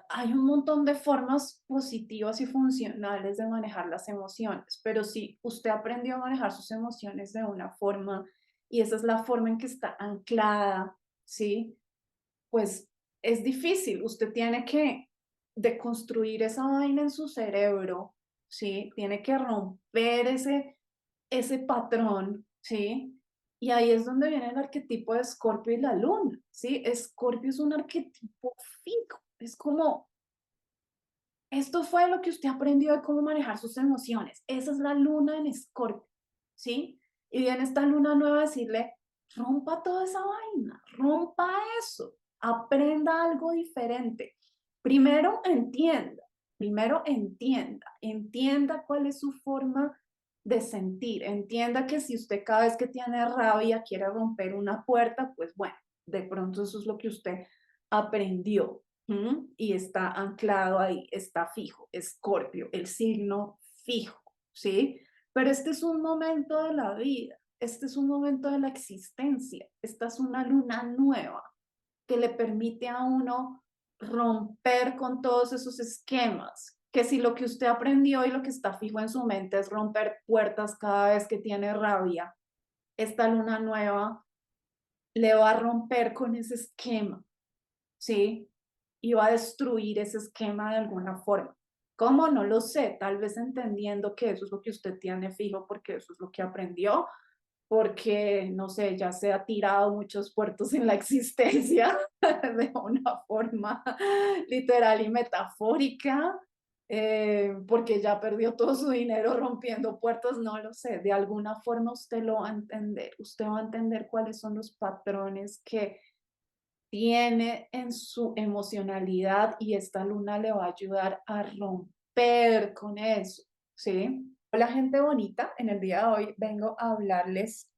hay un montón de formas positivas y funcionales de manejar las emociones, pero si usted aprendió a manejar sus emociones de una forma y esa es la forma en que está anclada, ¿sí? Pues es difícil. Usted tiene que deconstruir esa vaina en su cerebro, ¿sí? Tiene que romper ese patrón, ¿sí? Y ahí es donde viene el arquetipo de Escorpio y la luna, ¿sí? Escorpio es un arquetipo fijo, es como, esto fue lo que usted aprendió de cómo manejar sus emociones, esa es la luna en Escorpio, ¿sí? Y viene esta luna nueva a decirle, rompa toda esa vaina, rompa eso, aprenda algo diferente. Primero entienda, entienda cuál es su forma de sentir, entienda que si usted cada vez que tiene rabia quiere romper una puerta, pues bueno, de pronto eso es lo que usted aprendió. Y está anclado ahí, está fijo, Escorpio, el signo fijo, ¿sí? Pero este es un momento de la vida, este es un momento de la existencia, esta es una luna nueva que le permite a uno romper con todos esos esquemas, que si lo que usted aprendió y lo que está fijo en su mente es romper puertas cada vez que tiene rabia, esta luna nueva le va a romper con ese esquema, ¿sí? Y va a destruir ese esquema de alguna forma. ¿Cómo? No lo sé, tal vez entendiendo que eso es lo que usted tiene fijo porque eso es lo que aprendió, porque, no sé, ya se ha tirado muchos puertos en la existencia de una forma literal y metafórica, porque ya perdió todo su dinero rompiendo puertos, no lo sé, de alguna forma usted lo va a entender, usted va a entender cuáles son los patrones que tiene en su emocionalidad y esta luna le va a ayudar a romper con eso, ¿sí? Hola gente bonita, en el día de hoy vengo a hablarles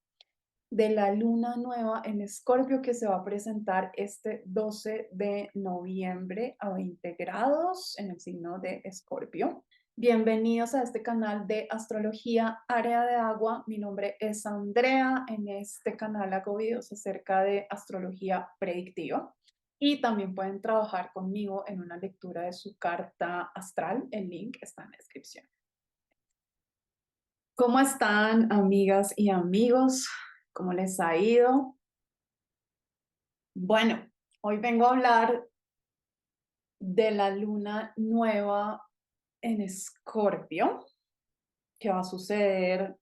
de la luna nueva en Escorpio que se va a presentar este 12 de noviembre a 20 grados en el signo de Escorpio. Bienvenidos a este canal de astrología área de agua. Mi nombre es Andrea. En este canal hago videos acerca de astrología predictiva y también pueden trabajar conmigo en una lectura de su carta astral. El link está en la descripción. ¿Cómo están, amigas y amigos? ¿Cómo les ha ido? Bueno, hoy vengo a hablar de la luna nueva en Escorpio, que va a suceder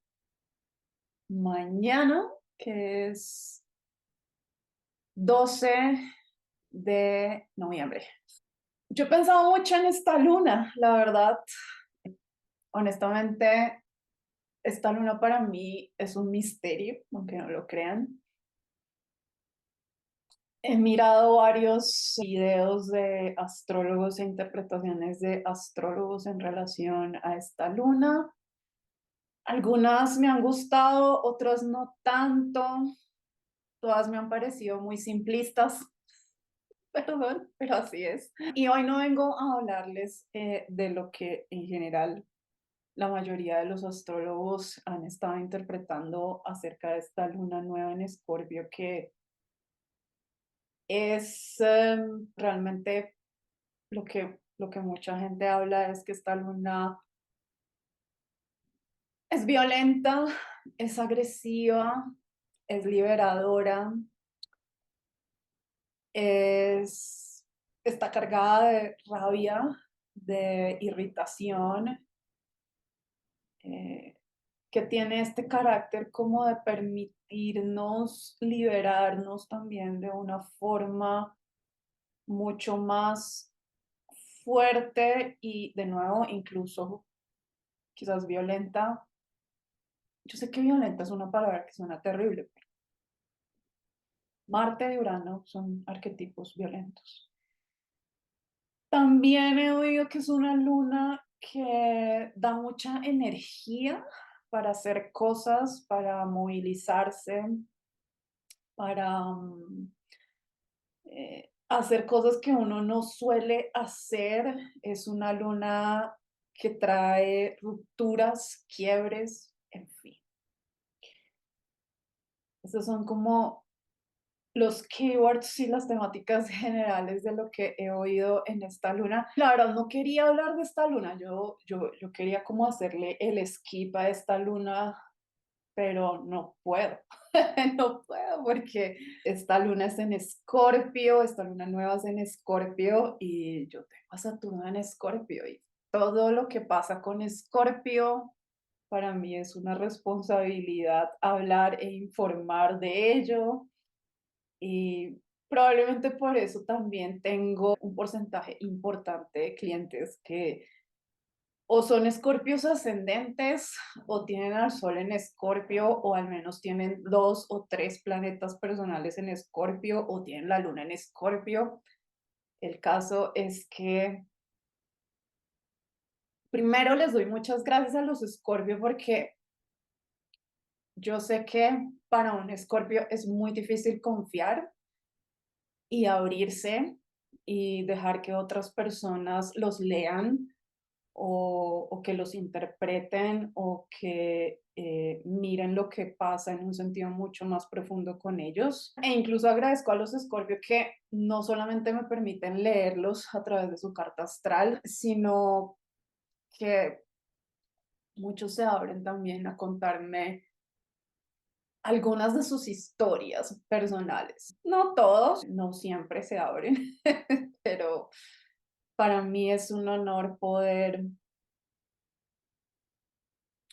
mañana, que es 12 de noviembre. Yo he pensado mucho en esta luna, la verdad. Honestamente, esta luna para mí es un misterio, aunque no lo crean. He mirado varios videos de astrólogos e interpretaciones de astrólogos en relación a esta luna. Algunas me han gustado, otras no tanto. Todas me han parecido muy simplistas, perdón, pero así es. Y hoy no vengo a hablarles de lo que en general la mayoría de los astrólogos han estado interpretando acerca de esta luna nueva en Escorpio, que es realmente lo que mucha gente habla es que esta luna es violenta, es agresiva, es liberadora, está cargada de rabia, de irritación, eh, que tiene este carácter como de permitirnos liberarnos también de una forma mucho más fuerte y de nuevo incluso quizás violenta. Yo sé que violenta es una palabra que suena terrible, pero Marte y Urano son arquetipos violentos. También he oído que es una luna que da mucha energía para hacer cosas, para movilizarse, para hacer cosas que uno no suele hacer. Es una luna que trae rupturas, quiebres, en fin. Esos son como los keywords y las temáticas generales de lo que he oído en esta luna. La verdad, no quería hablar de esta luna, yo quería como hacerle el skip a esta luna, pero no puedo, no puedo porque esta luna es en Escorpio, esta luna nueva es en Escorpio y yo tengo a Saturno en Escorpio y todo lo que pasa con Escorpio para mí es una responsabilidad hablar e informar de ello y probablemente por eso también tengo un porcentaje importante de clientes que o son escorpios ascendentes o tienen al sol en escorpio o al menos tienen 2 o 3 planetas personales en escorpio o tienen la luna en escorpio. El caso es que primero les doy muchas gracias a los escorpio porque yo sé que para un escorpio es muy difícil confiar y abrirse y dejar que otras personas los lean o que los interpreten o que miren lo que pasa en un sentido mucho más profundo con ellos. E incluso agradezco a los Scorpio que no solamente me permiten leerlos a través de su carta astral, sino que muchos se abren también a contarme algunas de sus historias personales. No todos, no siempre se abren, pero para mí es un honor poder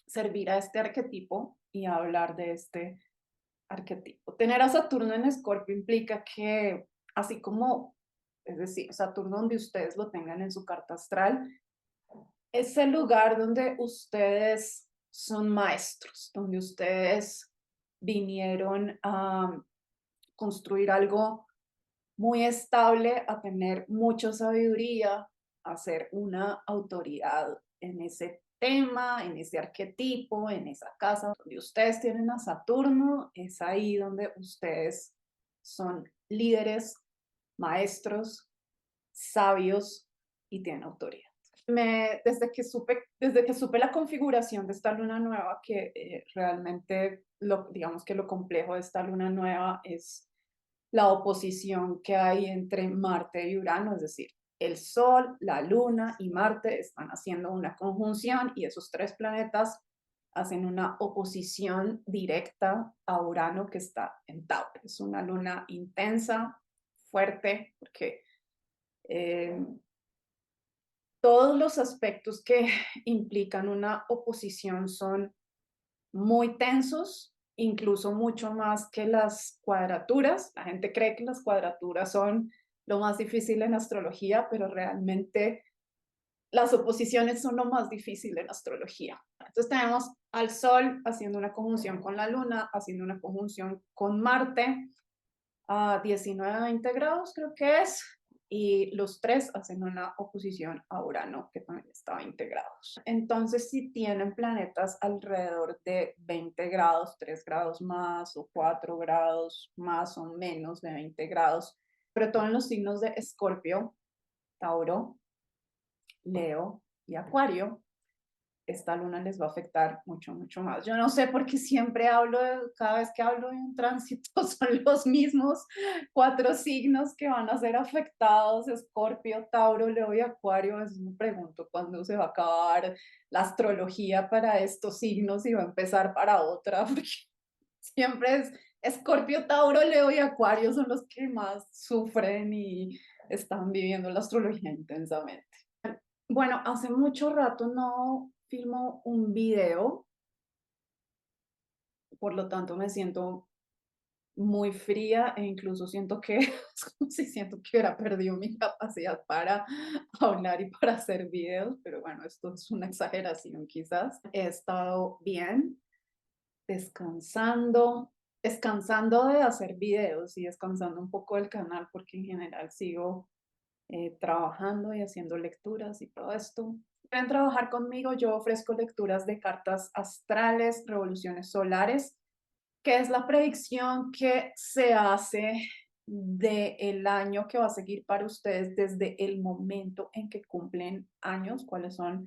servir a este arquetipo y hablar de este arquetipo. Tener a Saturno en Escorpio implica que, así como, es decir, Saturno donde ustedes lo tengan en su carta astral, es el lugar donde ustedes son maestros, donde ustedes vinieron a construir algo muy estable, a tener mucha sabiduría, a ser una autoridad en ese tema, en ese arquetipo, en esa casa donde ustedes tienen a Saturno, es ahí donde ustedes son líderes, maestros, sabios y tienen autoridad. Desde que supe la configuración de esta luna nueva, que realmente digamos que lo complejo de esta luna nueva es la oposición que hay entre Marte y Urano, es decir, el Sol, la Luna y Marte están haciendo una conjunción y esos 3 planetas hacen una oposición directa a Urano que está en Tauro. Es una luna intensa, fuerte, porque eh, todos los aspectos que implican una oposición son muy tensos, incluso mucho más que las cuadraturas. La gente cree que las cuadraturas son lo más difícil en astrología, pero realmente las oposiciones son lo más difícil en astrología. Entonces tenemos al Sol haciendo una conjunción con la Luna, haciendo una conjunción con Marte a 19 a 20 grados, creo que es, y los 3 hacen una oposición a Urano, que también está a 20 grados. Entonces, si tienen planetas alrededor de 20 grados, 3 grados más o 4 grados más o menos de 20 grados, sobre todo en los signos de Escorpio, Tauro, Leo y Acuario, esta luna les va a afectar mucho, mucho más. Yo no sé por qué siempre cada vez que hablo de un tránsito son los mismos 4 signos que van a ser afectados, Escorpio, Tauro, Leo y Acuario. A veces me pregunto cuándo se va a acabar la astrología para estos signos y va a empezar para otra, porque siempre es Escorpio, Tauro, Leo y Acuario son los que más sufren y están viviendo la astrología intensamente. Bueno, hace mucho rato no filmo un video, por lo tanto me siento muy fría e incluso siento que es como si siento que hubiera perdido mi capacidad para hablar y para hacer videos, pero bueno, esto es una exageración quizás. He estado bien, descansando, descansando de hacer videos y descansando un poco del canal porque en general sigo trabajando y haciendo lecturas y todo esto. Pueden trabajar conmigo, yo ofrezco lecturas de cartas astrales, revoluciones solares, que es la predicción que se hace del año que va a seguir para ustedes desde el momento en que cumplen años, cuáles son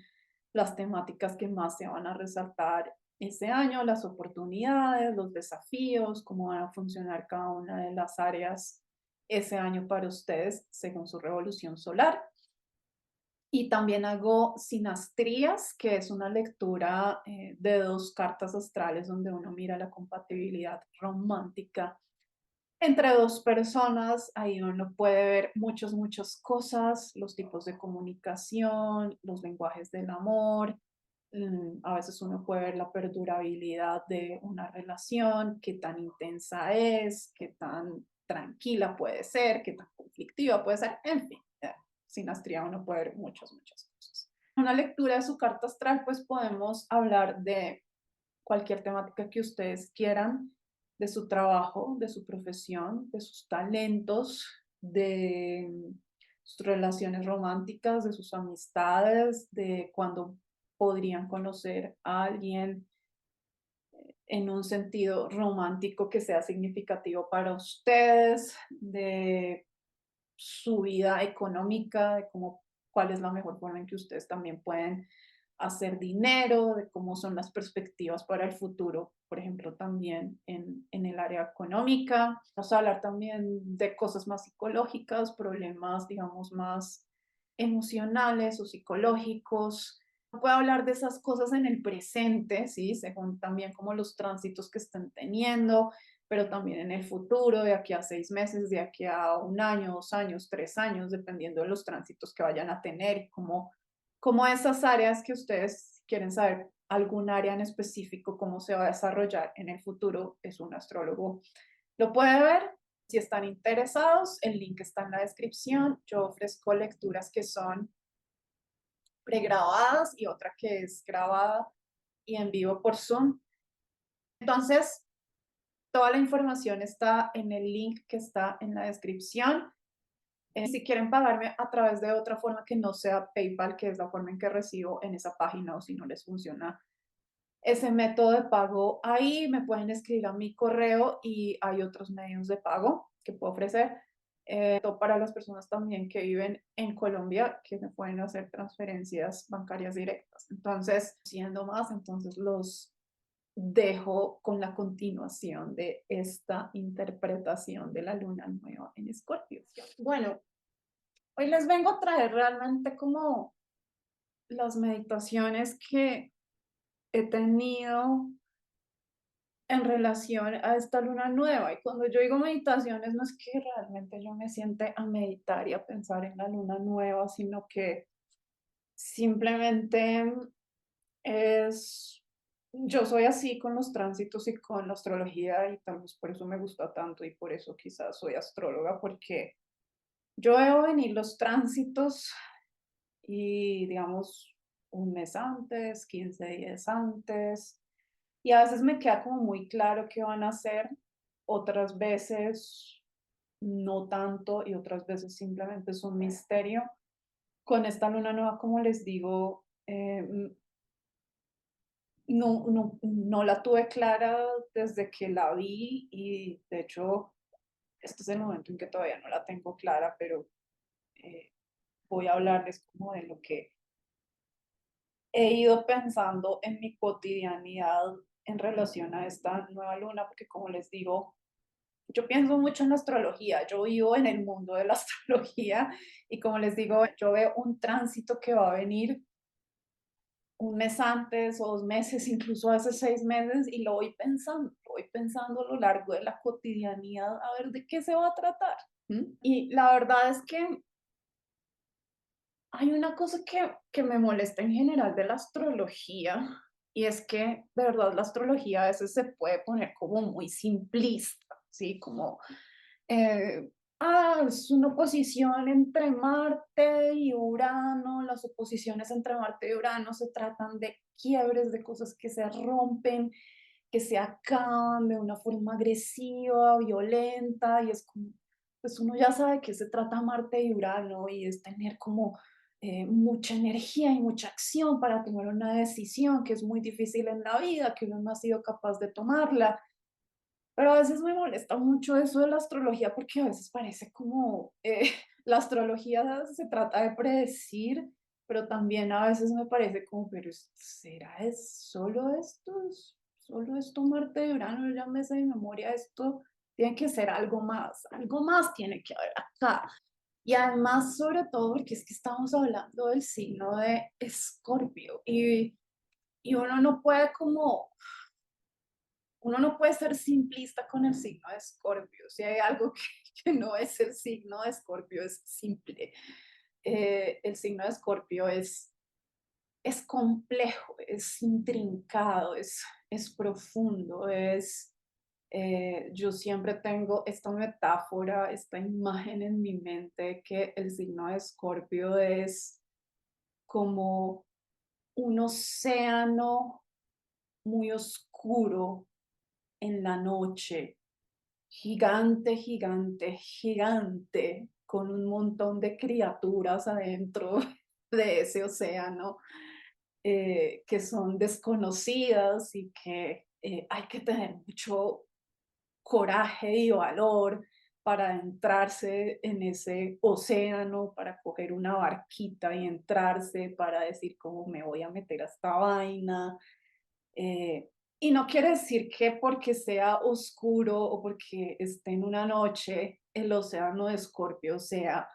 las temáticas que más se van a resaltar ese año, las oportunidades, los desafíos, cómo van a funcionar cada una de las áreas ese año para ustedes según su revolución solar. Y también hago sinastrías, que es una lectura de dos cartas astrales donde uno mira la compatibilidad romántica entre dos personas. Ahí uno puede ver muchas cosas, los tipos de comunicación, los lenguajes del amor. A veces uno puede ver la perdurabilidad de una relación, qué tan intensa es, qué tan tranquila puede ser, qué tan conflictiva puede ser, en fin. Sinastría uno puede ver muchas cosas. En una lectura de su carta astral, pues podemos hablar de cualquier temática que ustedes quieran, de su trabajo, de su profesión, de sus talentos, de sus relaciones románticas, de sus amistades, de cuándo podrían conocer a alguien en un sentido romántico que sea significativo para ustedes, de su vida económica, de cómo, cuál es la mejor forma en que ustedes también pueden hacer dinero, de cómo son las perspectivas para el futuro, por ejemplo, también en el área económica. Vamos a hablar también de cosas más psicológicas, problemas, digamos, más emocionales o psicológicos. Puedo hablar de esas cosas en el presente, ¿sí? Según también como los tránsitos que están teniendo, pero también en el futuro, de aquí a 6 meses, de aquí a un año, 2 años, 3 años, dependiendo de los tránsitos que vayan a tener y cómo esas áreas que ustedes quieren saber, algún área en específico, cómo se va a desarrollar en el futuro, es un astrólogo. Lo puede ver. Si están interesados, el link está en la descripción. Yo ofrezco lecturas que son pregrabadas y otra que es grabada y en vivo por Zoom. Entonces, toda la información está en el link que está en la descripción. Si quieren pagarme a través de otra forma que no sea PayPal, que es la forma en que recibo en esa página, o si no les funciona ese método de pago, ahí me pueden escribir a mi correo y hay otros medios de pago que puedo ofrecer. Para las personas también que viven en Colombia, que me pueden hacer transferencias bancarias directas. Entonces, siendo más, entonces los dejo con la continuación de esta interpretación de la luna nueva en Escorpio. Bueno, hoy les vengo a traer realmente como las meditaciones que he tenido en relación a esta luna nueva. Y cuando yo digo meditaciones, no es que realmente yo me siente a meditar y a pensar en la luna nueva, sino que simplemente es, yo soy así con los tránsitos y con la astrología y tal vez por eso me gusta tanto y por eso quizás soy astróloga, porque yo veo venir los tránsitos y digamos un mes antes, 15 días antes, y a veces me queda como muy claro qué van a hacer, otras veces no tanto y otras veces simplemente es un misterio. Con esta luna nueva, como les digo, no la tuve clara desde que la vi y de hecho este es el momento en que todavía no la tengo clara, pero eh, voy a hablarles como de lo que he ido pensando en mi cotidianidad en relación a esta nueva luna, porque como les digo, yo pienso mucho en la astrología, yo vivo en el mundo de la astrología y como les digo, yo veo un tránsito que va a venir un mes antes o 2 meses, incluso hace 6 meses, y lo voy pensando a lo largo de la cotidianidad a ver de qué se va a tratar. Y la verdad es que hay una cosa que me molesta en general de la astrología, y es que de verdad la astrología a veces se puede poner como muy simplista, ¿sí? Como, es una oposición entre Marte y Urano, las oposiciones entre Marte y Urano se tratan de quiebres, de cosas que se rompen, que se acaban de una forma agresiva, violenta, y es como, pues uno ya sabe que se trata Marte y Urano y es tener como mucha energía y mucha acción para tomar una decisión que es muy difícil en la vida, que uno no ha sido capaz de tomarla. Pero a veces me molesta mucho eso de la astrología porque a veces parece como la astrología se trata de predecir pero también a veces me parece como, pero ¿será es solo esto? ¿Es solo esto Marte de Urano? Ya me sé de memoria esto, tiene que ser algo más tiene que haber acá. Y además, sobre todo, porque es que estamos hablando del signo de Escorpio y uno no puede ser simplista con el signo de Escorpio. Si hay algo que no es el signo de Escorpio, es simple. El signo de Escorpio es complejo, es intrincado, es profundo, yo siempre tengo esta metáfora, esta imagen en mi mente que el signo de Escorpio es como un océano muy oscuro en la noche, gigante, gigante, gigante, con un montón de criaturas adentro de ese océano que son desconocidas y que hay que tener mucho coraje y valor para entrarse en ese océano, para coger una barquita y entrarse, para decir cómo me voy a meter a esta vaina. eh, y no quiere decir que porque sea oscuro o porque esté en una noche, el océano de Escorpio sea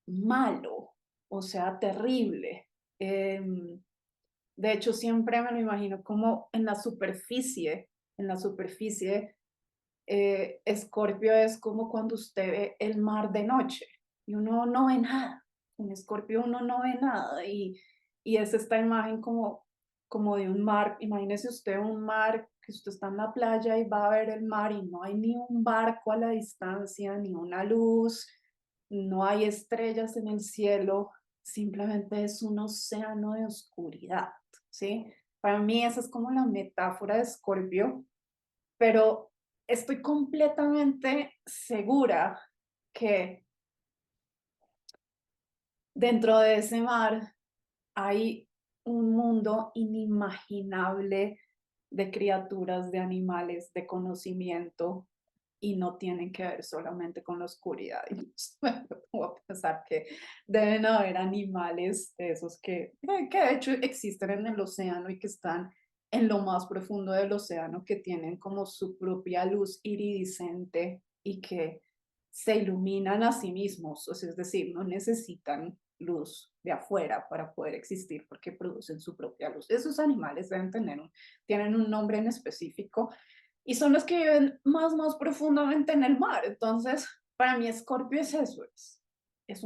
malo o sea terrible. De hecho, siempre me lo imagino como en la superficie, Escorpio es como cuando usted ve el mar de noche y uno no ve nada. En Escorpio uno no ve nada y es esta imagen como de un mar. Imagínese usted un mar que usted está en la playa y va a ver el mar y no hay ni un barco a la distancia, ni una luz, no hay estrellas en el cielo, simplemente es un océano de oscuridad, ¿sí? Para mí esa es como la metáfora de Escorpio, pero estoy completamente segura que dentro de ese mar hay un mundo inimaginable de criaturas, de animales, de conocimiento, y no tienen que ver solamente con la oscuridad. Y me pongo a pensar que deben haber animales de esos que de hecho existen en el océano y que están en lo más profundo del océano, que tienen como su propia luz iridiscente y que se iluminan a sí mismos, o sea, es decir, no necesitan luz de afuera para poder existir porque producen su propia luz. Esos animales tienen un nombre en específico y son los que viven más profundamente en el mar. Entonces, para mí Escorpio es eso, es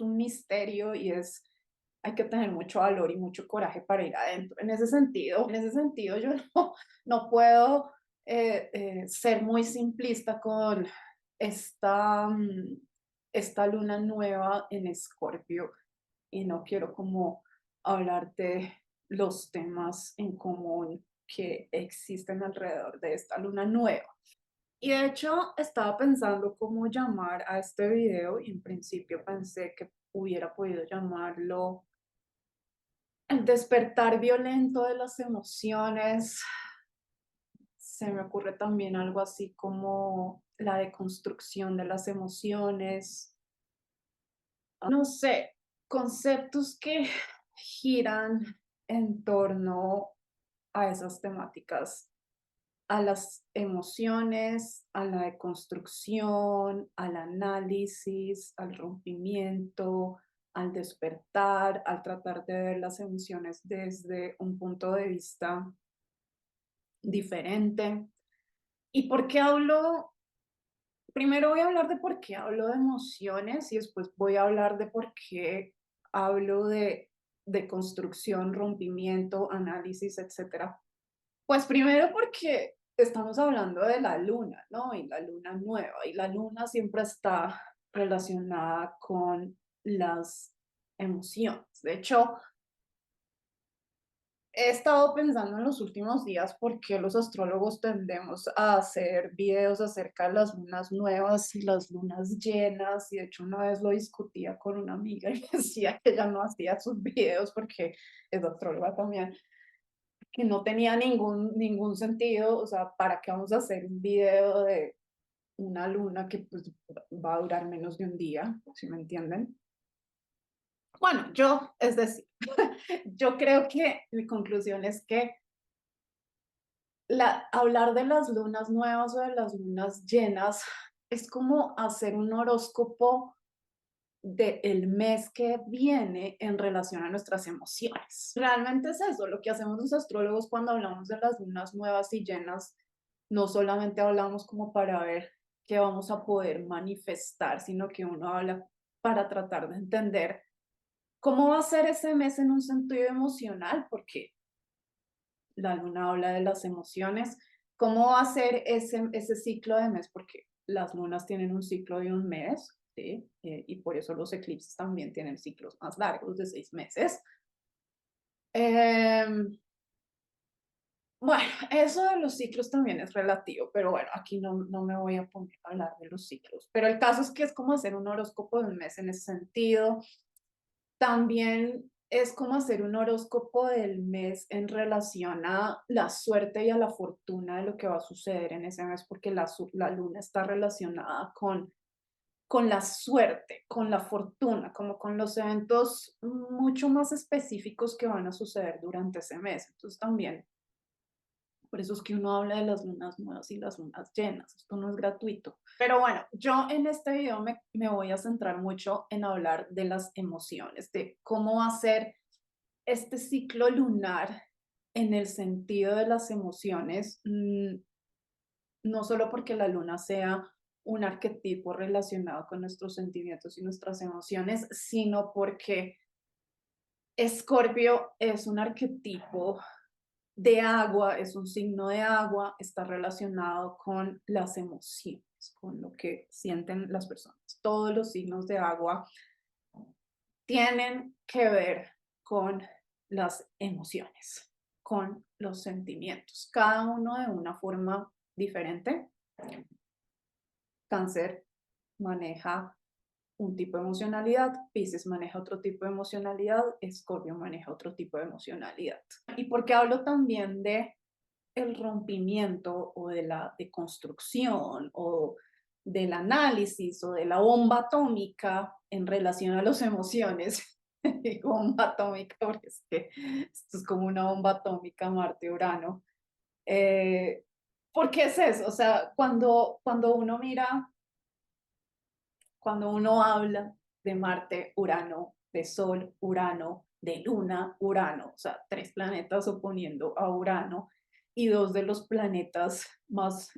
un misterio y hay que tener mucho valor y mucho coraje para ir adentro. En ese sentido yo no puedo ser muy simplista con esta, esta luna nueva en Escorpio y no quiero como hablarte los temas en común que existen alrededor de esta luna nueva. Y de hecho estaba pensando cómo llamar a este video y en principio pensé que hubiera podido llamarlo El despertar violento de las emociones. Se me ocurre también algo así como la deconstrucción de las emociones. No sé, conceptos que giran en torno a esas temáticas, a las emociones, a la deconstrucción, al análisis, al rompimiento, al despertar, al tratar de ver las emociones desde un punto de vista diferente. ¿Y por qué hablo? Primero voy a hablar de por qué hablo de emociones y después voy a hablar de por qué hablo de construcción, rompimiento, análisis, etcétera. Pues primero porque estamos hablando de la luna, ¿no? Y la luna nueva. Y la luna siempre está relacionada con las emociones. De hecho, he estado pensando en los últimos días por qué los astrólogos tendemos a hacer videos acerca de las lunas nuevas y las lunas llenas. Y de hecho, una vez lo discutía con una amiga y decía que ella no hacía sus videos porque es astróloga también, que no tenía ningún sentido. O sea, ¿para qué vamos a hacer un video de una luna que pues, va a durar menos de un día? ¿Si me entienden? Bueno, es decir, yo creo que mi conclusión es que hablar de las lunas nuevas o de las lunas llenas es como hacer un horóscopo del mes que viene en relación a nuestras emociones. Realmente es eso, lo que hacemos los astrólogos cuando hablamos de las lunas nuevas y llenas, no solamente hablamos como para ver qué vamos a poder manifestar, sino que uno habla para tratar de entender cómo va a ser ese mes en un sentido emocional, porque la luna habla de las emociones, cómo va a ser ese ciclo de mes, porque las lunas tienen un ciclo de un mes, ¿sí? Y por eso los eclipses también tienen ciclos más largos de 6 meses. Em, bueno, eso de los ciclos también es relativo, pero bueno, aquí no me voy a poner a hablar de los ciclos. Pero el caso es que es como hacer un horóscopo de un mes en ese sentido. También es como hacer un horóscopo del mes en relación a la suerte y a la fortuna de lo que va a suceder en ese mes, porque la luna está relacionada con la suerte, con la fortuna, como con los eventos mucho más específicos que van a suceder durante ese mes. Entonces también, por eso es que uno habla de las lunas nuevas y las lunas llenas. Esto no es gratuito. Pero bueno, yo en este video me voy a centrar mucho en hablar de las emociones, de cómo va a ser este ciclo lunar en el sentido de las emociones, no solo porque la luna sea un arquetipo relacionado con nuestros sentimientos y nuestras emociones, sino porque Escorpio es un arquetipo de agua, es un signo de agua, está relacionado con las emociones, con lo que sienten las personas. Todos los signos de agua tienen que ver con las emociones, con los sentimientos, cada uno de una forma diferente. Cáncer maneja un tipo de emocionalidad, Piscis maneja otro tipo de emocionalidad, Escorpio maneja otro tipo de emocionalidad. ¿Y por qué hablo también de el rompimiento o de la deconstrucción o del análisis o de la bomba atómica en relación a las emociones? Digo bomba atómica porque es que esto es como una bomba atómica Marte-Urano. Eh, ¿Por qué es eso? O sea, cuando uno mira, cuando uno habla de Marte, Urano, de Sol, Urano, de Luna, Urano, o sea, 3 planetas oponiendo a Urano y 2 de los planetas más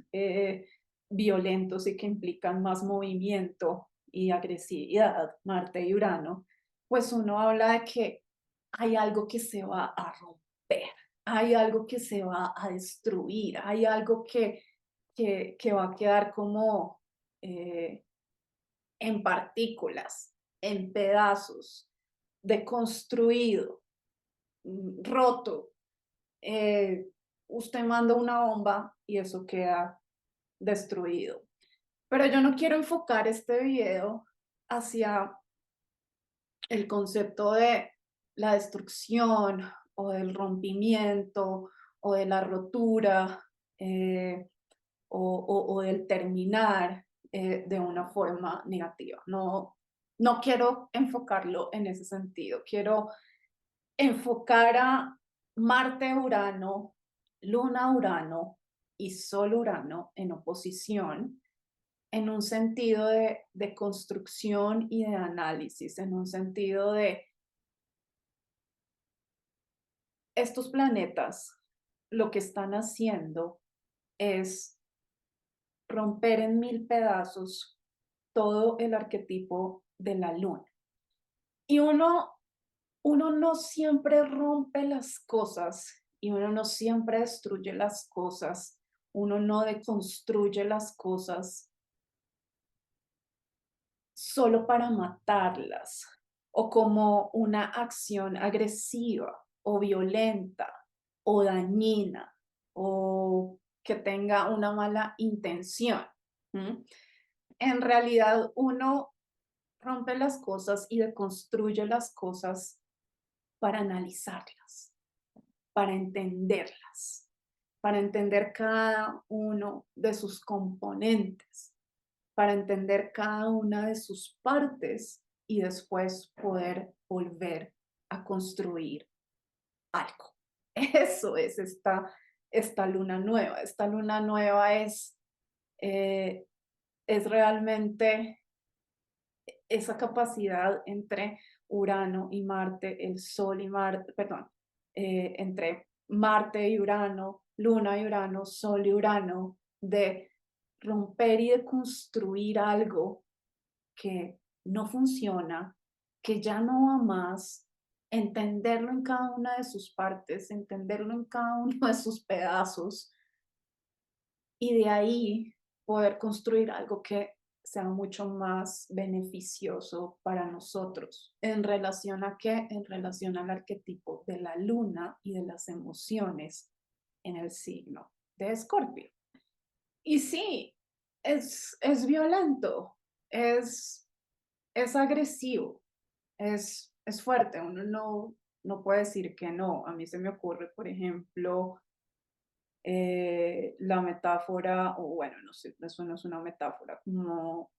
violentos y que implican más movimiento y agresividad, Marte y Urano, pues uno habla de que hay algo que se va a romper, hay algo que se va a destruir, hay algo que va a quedar como en partículas, en pedazos, deconstruido, roto. Eh, Usted manda una bomba y eso queda destruido. Pero yo no quiero enfocar este video hacia el concepto de la destrucción o del rompimiento o de la rotura o del terminar de una forma negativa. No quiero enfocarlo en ese sentido. Quiero enfocar a Marte-Urano, Luna-Urano y Sol-Urano en oposición en un sentido de construcción y de análisis, en un sentido de estos planetas, lo que están haciendo es romper en 1000 pedazos todo el arquetipo de la luna. Y uno no siempre rompe las cosas y uno no siempre destruye las cosas, uno no deconstruye las cosas solo para matarlas o como una acción agresiva o violenta o dañina o que tenga una mala intención. ¿Mm? En realidad uno rompe las cosas y deconstruye las cosas para analizarlas, para entenderlas, para entender cada uno de sus componentes, para entender cada una de sus partes y después poder volver a construir algo. Eso es esta luna nueva. Esta luna nueva eh, es realmente esa capacidad entre Urano y Marte, el Sol y Marte, perdón, entre Marte y Urano, Luna y Urano, Sol y Urano, de romper y de construir algo que no funciona, que ya no va más, entenderlo en cada una de sus partes, entenderlo en cada uno de sus pedazos y de ahí poder construir algo que sea mucho más beneficioso para nosotros. ¿En relación a qué? En relación al arquetipo de la luna y de las emociones en el signo de Escorpio. Y sí, es violento, es, es agresivo, es fuerte. Uno no puede decir que no. A mí se me ocurre, por ejemplo, la metáfora, o bueno, no sé, eso no es una metáfora, como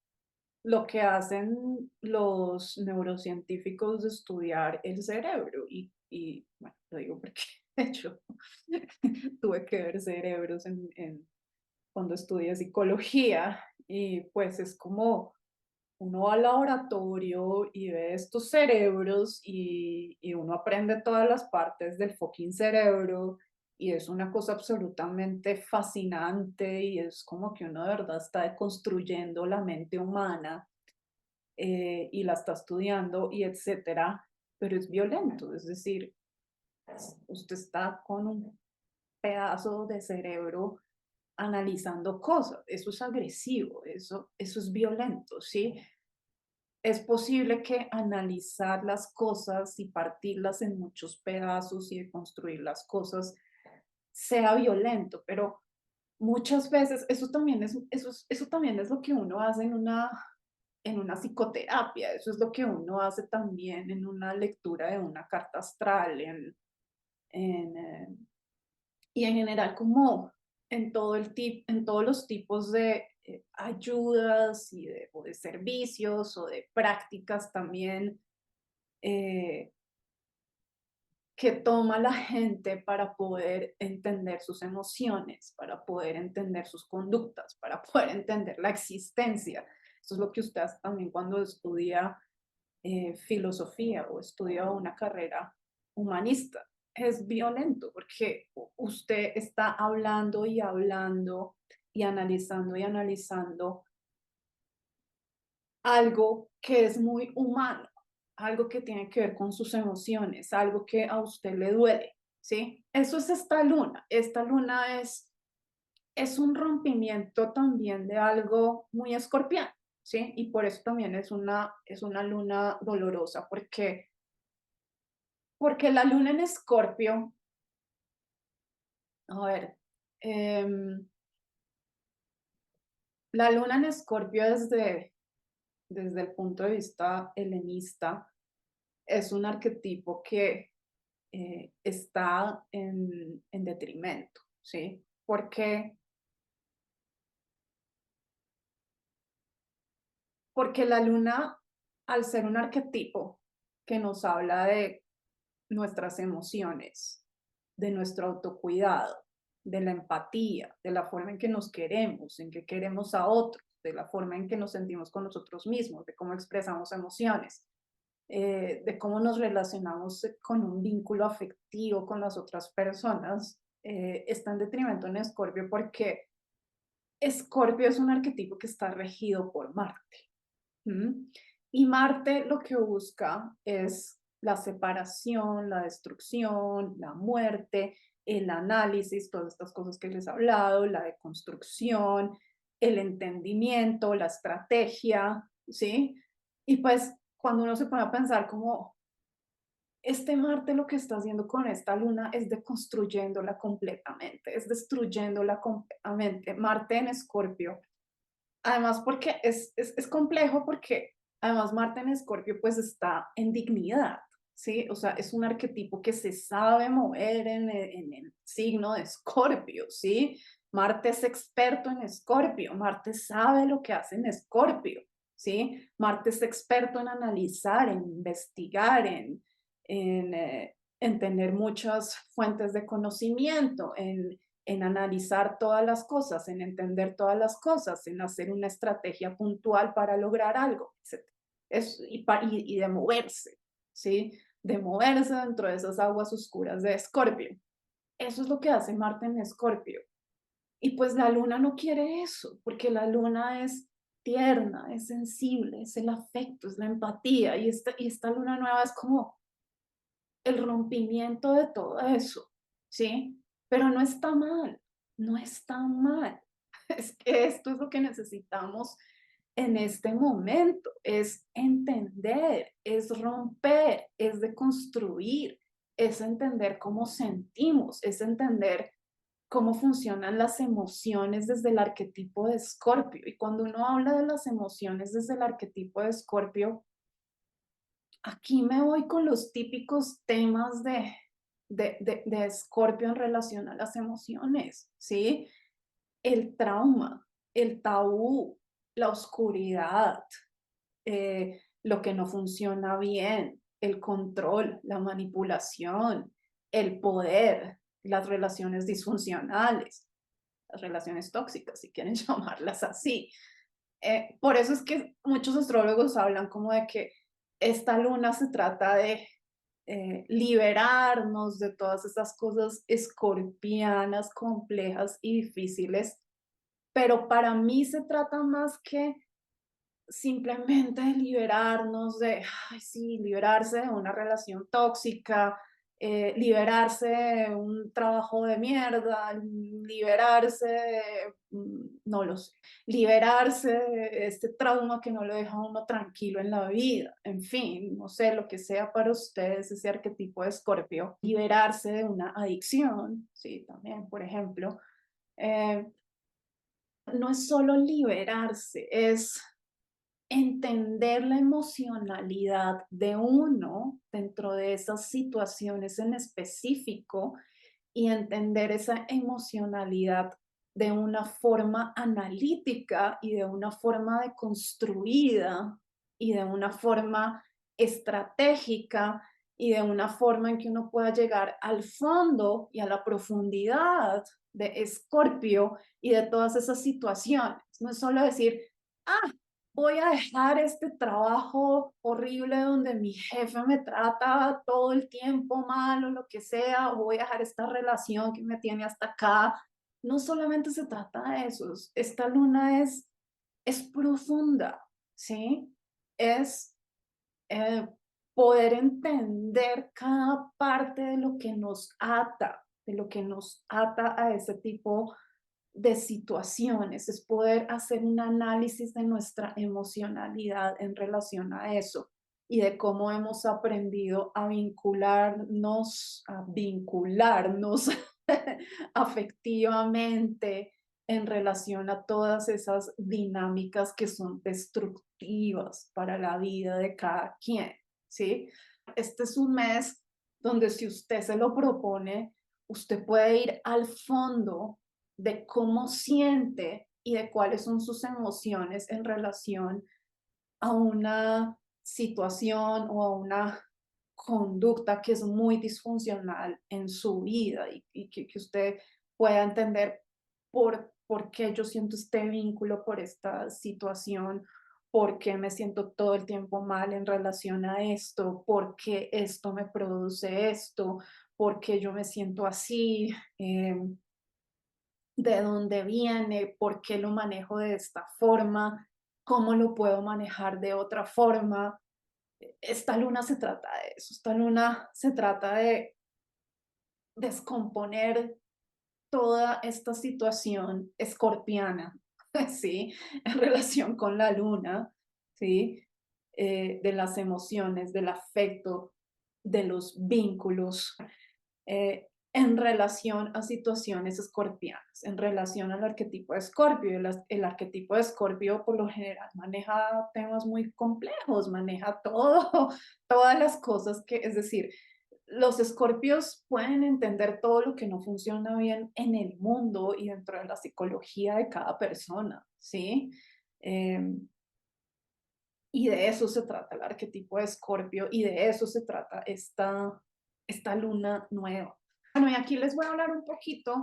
lo que hacen los neurocientíficos de estudiar el cerebro. Y bueno, lo digo porque de hecho tuve que ver cerebros cuando estudié psicología y pues es como uno va al laboratorio y ve estos cerebros y uno aprende todas las partes del fucking cerebro y es una cosa absolutamente fascinante y es como que uno de verdad está deconstruyendo la mente humana y la está estudiando y etcétera, pero es violento, es decir, usted está con un pedazo de cerebro analizando cosas, eso es agresivo, eso es violento, ¿sí? Es posible que analizar las cosas y partirlas en muchos pedazos y de construir las cosas sea violento, pero muchas veces eso también es lo que uno hace en una psicoterapia, eso es lo que uno hace también en una lectura de una carta astral, en, y en general como en todos los tipos de ayudas o de servicios o de prácticas también eh, que toma la gente para poder entender sus emociones, para poder entender sus conductas, para poder entender la existencia. Eso es lo que usted hace también cuando estudia filosofía o estudia una carrera humanista. Es violento porque usted está hablando y hablando y analizando algo que es muy humano, algo que tiene que ver con sus emociones, algo que a usted le duele, ¿sí? Eso es esta luna. Esta luna es un rompimiento también de algo muy escorpiano, ¿sí? Y por eso también es una luna dolorosa, porque la luna en Escorpio, a ver, em, la luna en Escorpio desde el punto de vista helenista es un arquetipo que está en detrimento, ¿sí? Porque la luna, al ser un arquetipo que nos habla de nuestras emociones, de nuestro autocuidado, de la empatía, de la forma en que nos queremos, en que queremos a otros, de la forma en que nos sentimos con nosotros mismos, de cómo expresamos emociones, de cómo nos relacionamos con un vínculo afectivo con las otras personas, está en detrimento en Escorpio porque Escorpio es un arquetipo que está regido por Marte. ¿Mm? Y Marte lo que busca es la separación, la destrucción, la muerte, el análisis, todas estas cosas que les he hablado, la deconstrucción, el entendimiento, la estrategia, ¿sí? Y pues cuando uno se pone a pensar como este Marte lo que está haciendo con esta luna es deconstruyéndola completamente, es destruyéndola completamente. Marte en Escorpio. Además, porque es complejo porque además Marte en Escorpio pues está en dignidad, ¿sí? O sea, es un arquetipo que se sabe mover en el signo de Escorpio, ¿sí? Marte es experto en Escorpio, Marte sabe lo que hace en Escorpio, ¿sí? Marte es experto en analizar, en investigar, en tener muchas fuentes de conocimiento, en analizar todas las cosas, en entender todas las cosas, en hacer una estrategia puntual para lograr algo, etc. Y de moverse, ¿sí? De moverse dentro de esas aguas oscuras de Escorpio. Eso es lo que hace Marte en Escorpio. Y pues la luna no quiere eso, porque la luna es tierna, es sensible, es el afecto, es la empatía. Y esta luna nueva es como el rompimiento de todo eso, ¿sí? Pero no está mal, no está mal. Es que esto es lo que necesitamos en este momento, es entender, es romper, es deconstruir, es entender cómo sentimos, es entender cómo funcionan las emociones desde el arquetipo de Escorpio. Y cuando uno habla de las emociones desde el arquetipo de Escorpio, aquí me voy con los típicos temas de Escorpio en relación a las emociones, ¿sí? El trauma, el tabú, la oscuridad, lo que no funciona bien, el control, la manipulación, el poder, las relaciones disfuncionales, las relaciones tóxicas, si quieren llamarlas así. Por eso es que muchos astrólogos hablan como de que esta luna se trata de liberarnos de todas esas cosas escorpianas, complejas y difíciles, pero para mí se trata más que simplemente liberarnos de, ay, sí, liberarse de una relación tóxica, liberarse de un trabajo de mierda, liberarse de, no lo sé, liberarse de este trauma que no lo deja a uno tranquilo en la vida, en fin, no sé, lo que sea para ustedes ese arquetipo de Escorpio, liberarse de una adicción, sí, también, por ejemplo. Eh, no es solo liberarse, es entender la emocionalidad de uno dentro de esas situaciones en específico y entender esa emocionalidad de una forma analítica y de una forma deconstruida y de una forma estratégica y de una forma en que uno pueda llegar al fondo y a la profundidad de Escorpio y de todas esas situaciones. No es solo decir, ah, voy a dejar este trabajo horrible donde mi jefe me trata todo el tiempo mal o lo que sea, o voy a dejar esta relación que me tiene hasta acá. No solamente se trata de eso, esta luna es profunda, ¿sí? Es eh, poder entender cada parte de lo que nos ata, de lo que nos ata a ese tipo de situaciones, es poder hacer un análisis de nuestra emocionalidad en relación a eso y de cómo hemos aprendido a vincularnos afectivamente en relación a todas esas dinámicas que son destructivas para la vida de cada quien, ¿sí? Este es un mes donde si usted se lo propone, usted puede ir al fondo de cómo siente y de cuáles son sus emociones en relación a una situación o a una conducta que es muy disfuncional en su vida y que usted pueda entender por qué yo siento este vínculo por esta situación, por qué me siento todo el tiempo mal en relación a esto, por qué esto me produce esto, por qué yo me siento así. De dónde viene, por qué lo manejo de esta forma, cómo lo puedo manejar de otra forma. Esta luna se trata de eso, esta luna se trata de descomponer toda esta situación escorpiana, ¿sí? En relación con la luna, ¿sí? De las emociones, del afecto, de los vínculos, en relación a situaciones escorpianas, en relación al arquetipo de Escorpio. El arquetipo de Escorpio por lo general maneja temas muy complejos, maneja todo, todas las cosas que, es decir, los escorpios pueden entender todo lo que no funciona bien en el mundo y dentro de la psicología de cada persona, ¿sí? Y de eso se trata el arquetipo de Escorpio y de eso se trata esta luna nueva. Bueno, y aquí les voy a hablar un poquito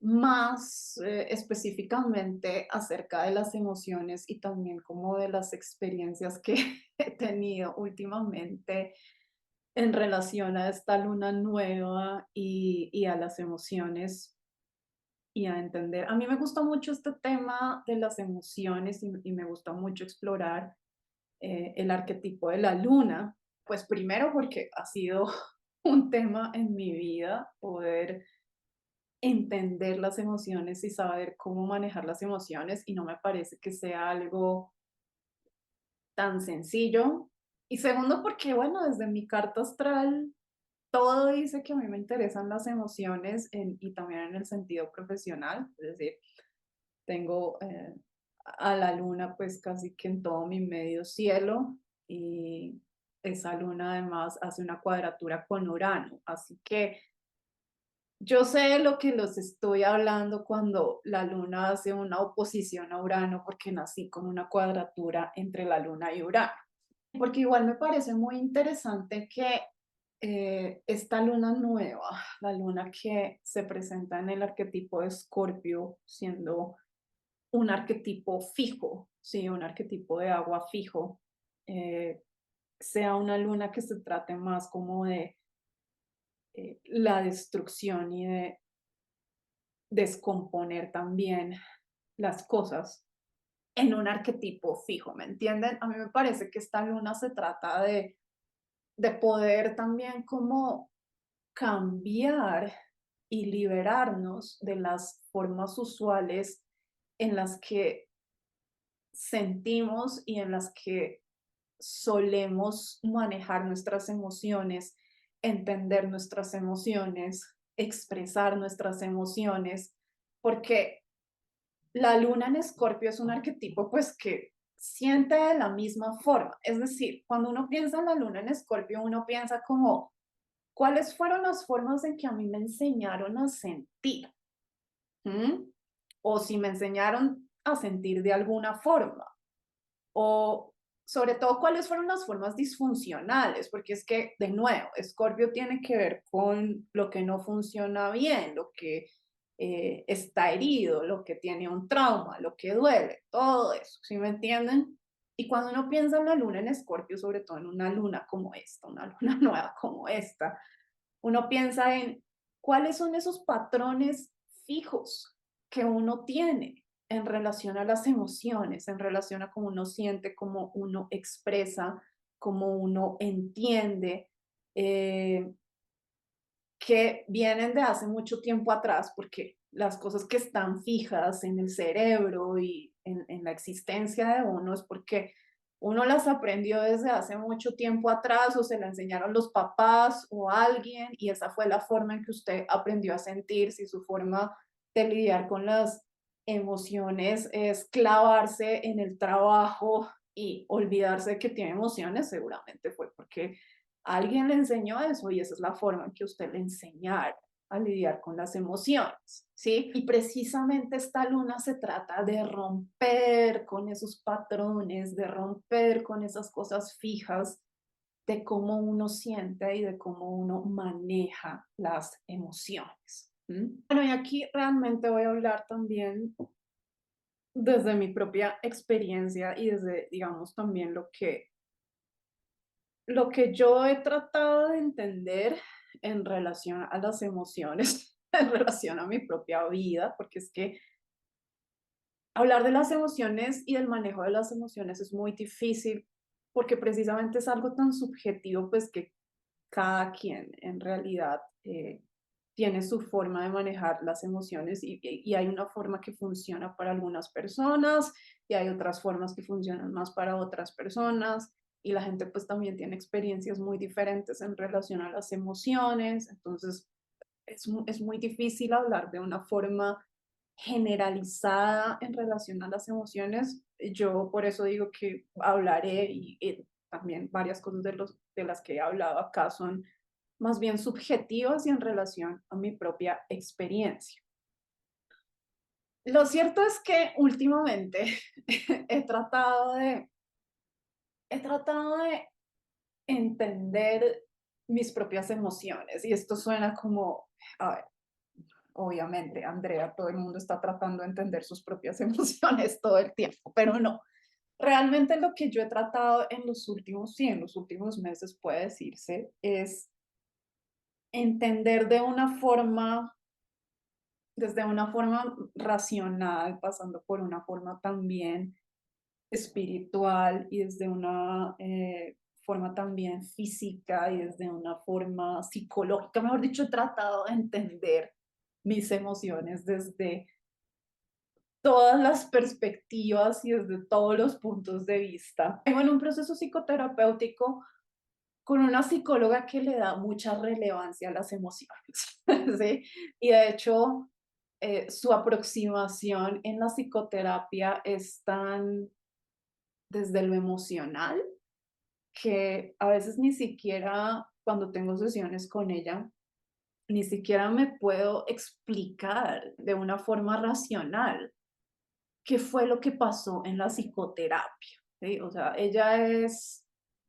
más específicamente acerca de las emociones y también como de las experiencias que he tenido últimamente en relación a esta luna nueva y a las emociones y a entender. A mí me gusta mucho este tema de las emociones y me gusta mucho explorar el arquetipo de la luna, pues primero porque ha sido un tema en mi vida, poder entender las emociones y saber cómo manejar las emociones y no me parece que sea algo tan sencillo. Y segundo porque, bueno, desde mi carta astral todo dice que a mí me interesan las emociones y también en el sentido profesional, es decir, tengo a la luna pues casi que en todo mi medio cielo y esa luna además hace una cuadratura con Urano, así que yo sé lo que los estoy hablando cuando la luna hace una oposición a Urano porque nací con una cuadratura entre la luna y Urano. Porque igual me parece muy interesante que esta luna nueva, la luna que se presenta en el arquetipo de Escorpio, siendo un arquetipo fijo, sí, un arquetipo de agua fijo, eh, sea una luna que se trate más como de la destrucción y de descomponer también las cosas en un arquetipo fijo, ¿me entienden? A mí me parece que esta luna se trata de poder también como cambiar y liberarnos de las formas usuales en las que sentimos y en las que solemos manejar nuestras emociones, entender nuestras emociones, expresar nuestras emociones, porque la luna en Escorpio es un arquetipo pues que siente de la misma forma. Es decir, cuando uno piensa en la luna en Escorpio, uno piensa como, ¿cuáles fueron las formas en que a mí me enseñaron a sentir? ¿Mm? O si me enseñaron a sentir de alguna forma. O sobre todo, ¿cuáles fueron las formas disfuncionales? Porque es que, de nuevo, Escorpio tiene que ver con lo que no funciona bien, lo que está herido, lo que tiene un trauma, lo que duele, todo eso, ¿sí me entienden? Y cuando uno piensa en la luna en Escorpio, sobre todo en una luna como esta, una luna nueva como esta, uno piensa en cuáles son esos patrones fijos que uno tiene en relación a las emociones, en relación a cómo uno siente, cómo uno expresa, cómo uno entiende, eh, que vienen de hace mucho tiempo atrás, porque las cosas que están fijas en el cerebro y en la existencia de uno es porque uno las aprendió desde hace mucho tiempo atrás o se la enseñaron los papás o alguien y esa fue la forma en que usted aprendió a sentirse y su forma de lidiar con las emociones es clavarse en el trabajo y olvidarse de que tiene emociones, seguramente fue porque alguien le enseñó eso y esa es la forma en que usted le enseñara a lidiar con las emociones, ¿sí? Y precisamente esta luna se trata de romper con esos patrones, de romper con esas cosas fijas de cómo uno siente y de cómo uno maneja las emociones. Bueno, y aquí realmente voy a hablar también desde mi propia experiencia y desde, digamos, también lo que yo he tratado de entender en relación a las emociones, en relación a mi propia vida, porque es que hablar de las emociones y del manejo de las emociones es muy difícil, porque precisamente es algo tan subjetivo, pues que cada quien en realidad tiene su forma de manejar las emociones y hay una forma que funciona para algunas personas y hay otras formas que funcionan más para otras personas y la gente pues también tiene experiencias muy diferentes en relación a las emociones, entonces es muy difícil hablar de una forma generalizada en relación a las emociones. Yo por eso digo que hablaré y también varias cosas de las que he hablado acá son más bien subjetivas y en relación a mi propia experiencia. Lo cierto es que últimamente he tratado he tratado de entender mis propias emociones y esto suena como, a ver, obviamente, Andrea, todo el mundo está tratando de entender sus propias emociones todo el tiempo, pero no. Realmente lo que yo he tratado en los últimos, sí, en los últimos meses puede decirse, es entender de una forma, desde una forma racional, pasando por una forma también espiritual y desde una forma también física y desde una forma psicológica, mejor dicho, he tratado de entender mis emociones desde todas las perspectivas y desde todos los puntos de vista. Vengo en un proceso psicoterapéutico con una psicóloga que le da mucha relevancia a las emociones, ¿sí? Y de hecho, su aproximación en la psicoterapia es tan desde lo emocional que a veces ni siquiera cuando tengo sesiones con ella, ni siquiera me puedo explicar de una forma racional qué fue lo que pasó en la psicoterapia, ¿sí? O sea, ella es,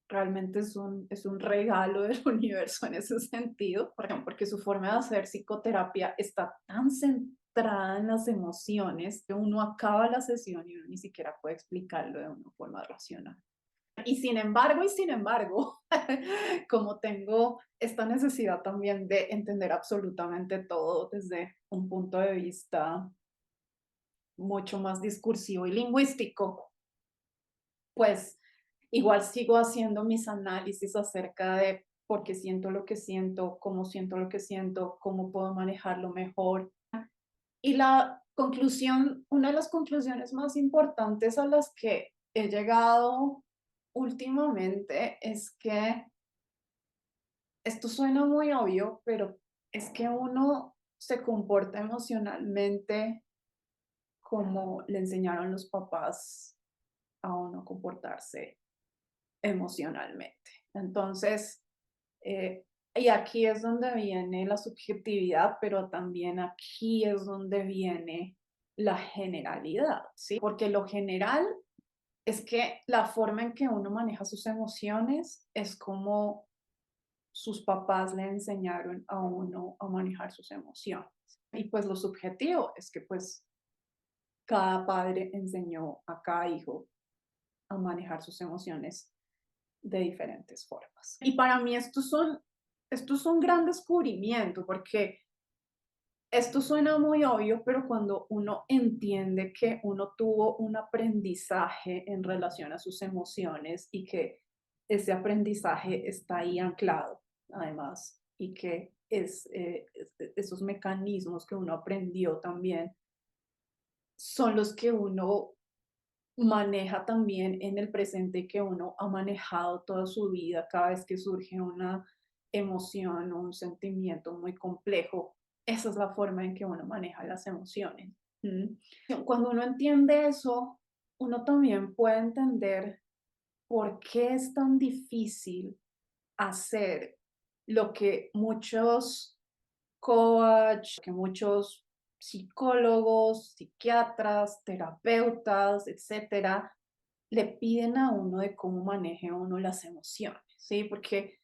realmente es un regalo del universo en ese sentido, por ejemplo, porque su forma de hacer psicoterapia está tan centrada en las emociones que uno acaba la sesión y uno ni siquiera puede explicarlo de una forma racional. Y sin embargo, como tengo esta necesidad también de entender absolutamente todo desde un punto de vista mucho más discursivo y lingüístico, pues igual sigo haciendo mis análisis acerca de por qué siento lo que siento, cómo siento lo que siento, cómo puedo manejarlo mejor. Y la conclusión, una de las conclusiones más importantes a las que he llegado últimamente es que esto suena muy obvio, pero es que uno se comporta emocionalmente como le enseñaron los papás a uno comportarse emocionalmente. Entonces, y aquí es donde viene la subjetividad, pero también aquí es donde viene la generalidad, ¿sí? Porque lo general es que la forma en que uno maneja sus emociones es como sus papás le enseñaron a uno a manejar sus emociones. Y pues lo subjetivo es que pues cada padre enseñó a cada hijo a manejar sus emociones de diferentes formas. Y para mí esto es un gran descubrimiento porque esto suena muy obvio, pero cuando uno entiende que uno tuvo un aprendizaje en relación a sus emociones y que ese aprendizaje está ahí anclado, además, y que esos mecanismos que uno aprendió también son los que uno maneja también en el presente, que uno ha manejado toda su vida cada vez que surge una emoción o un sentimiento muy complejo. Esa es la forma en que uno maneja las emociones. Cuando uno entiende eso, uno también puede entender por qué es tan difícil hacer lo que muchos coach, que muchos psicólogos, psiquiatras, terapeutas, etcétera, le piden a uno de cómo maneje uno las emociones, ¿sí? Porque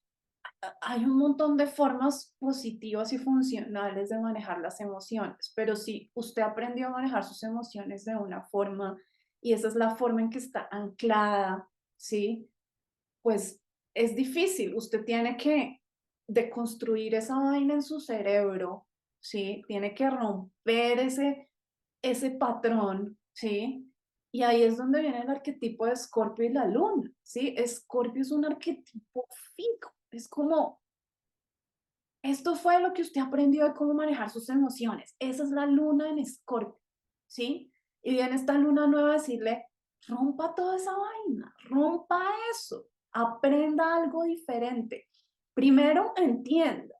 hay un montón de formas positivas y funcionales de manejar las emociones, pero si usted aprendió a manejar sus emociones de una forma y esa es la forma en que está anclada, ¿sí? Pues es difícil. Usted tiene que deconstruir esa vaina en su cerebro, ¿sí? Tiene que romper ese patrón, ¿sí? Y ahí es donde viene el arquetipo de Escorpio y la luna, ¿sí? Escorpio es un arquetipo fijo, es como, esto fue lo que usted aprendió de cómo manejar sus emociones, esa es la luna en Escorpio, ¿sí? Y viene esta luna nueva a decirle, rompa toda esa vaina, rompa eso, aprenda algo diferente. Primero entienda,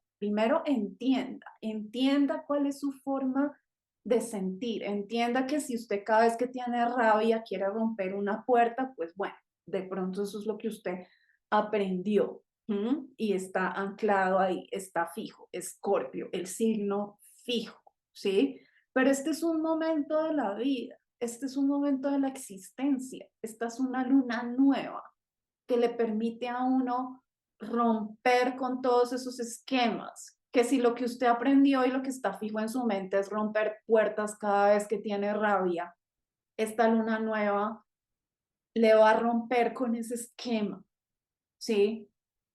entienda cuál es su forma de sentir, entienda que si usted cada vez que tiene rabia quiere romper una puerta, pues bueno, de pronto eso es lo que usted aprendió. Y está anclado ahí, está fijo, Escorpio, el signo fijo, ¿sí? Pero este es un momento de la vida, este es un momento de la existencia, esta es una luna nueva, que le permite a uno romper con todos esos esquemas, que si lo que usted aprendió y lo que está fijo en su mente es romper puertas cada vez que tiene rabia, esta luna nueva le va a romper con ese esquema, ¿sí?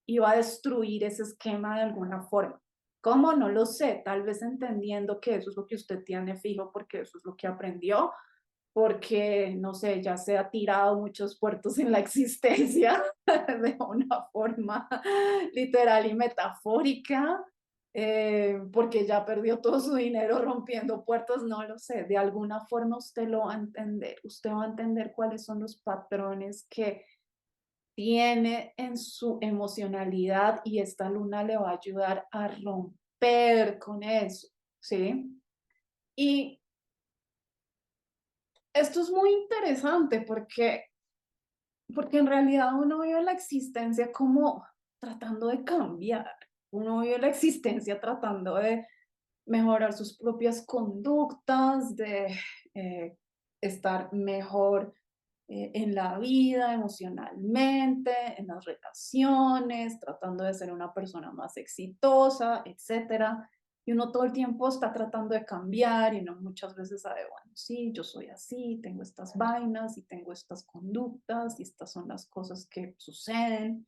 Y va a destruir ese esquema de alguna forma. ¿Cómo? No lo sé, tal vez entendiendo que eso es lo que usted tiene fijo porque eso es lo que aprendió, porque, no sé, ya se ha tirado muchos puertos en la existencia de una forma literal y metafórica, porque ya perdió todo su dinero rompiendo puertos, no lo sé, de alguna forma usted lo va a entender, usted va a entender cuáles son los patrones que tiene en su emocionalidad y esta luna le va a ayudar a romper con eso, ¿sí? Y esto es muy interesante porque en realidad uno vive la existencia como tratando de cambiar, uno vive la existencia tratando de mejorar sus propias conductas, de eh, estar mejor en la vida, emocionalmente, en las relaciones, tratando de ser una persona más exitosa, etcétera. Y uno todo el tiempo está tratando de cambiar y uno muchas veces sabe, bueno, sí, yo soy así, tengo estas vainas y tengo estas conductas y estas son las cosas que suceden.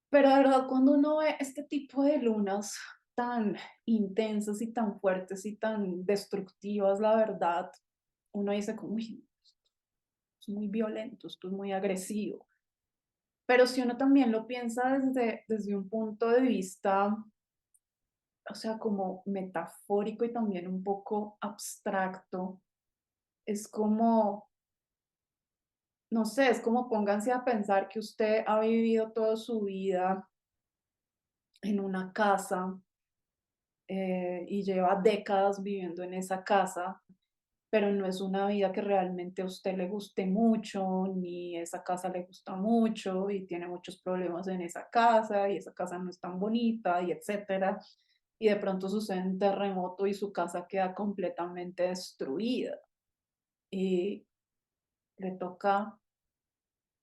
Pero de verdad, cuando uno ve este tipo de lunas tan intensas y tan fuertes y tan destructivas, la verdad, uno dice como, uy, es muy violento, esto es muy agresivo. Pero si uno también lo piensa desde un punto de vista, o sea, como metafórico y también un poco abstracto, es como, no sé, es como pónganse a pensar que usted ha vivido toda su vida en una casa y lleva décadas viviendo en esa casa, pero no es una vida que realmente a usted le guste mucho, ni esa casa le gusta mucho y tiene muchos problemas en esa casa y esa casa no es tan bonita y etcétera. Y de pronto sucede un terremoto y su casa queda completamente destruida y le toca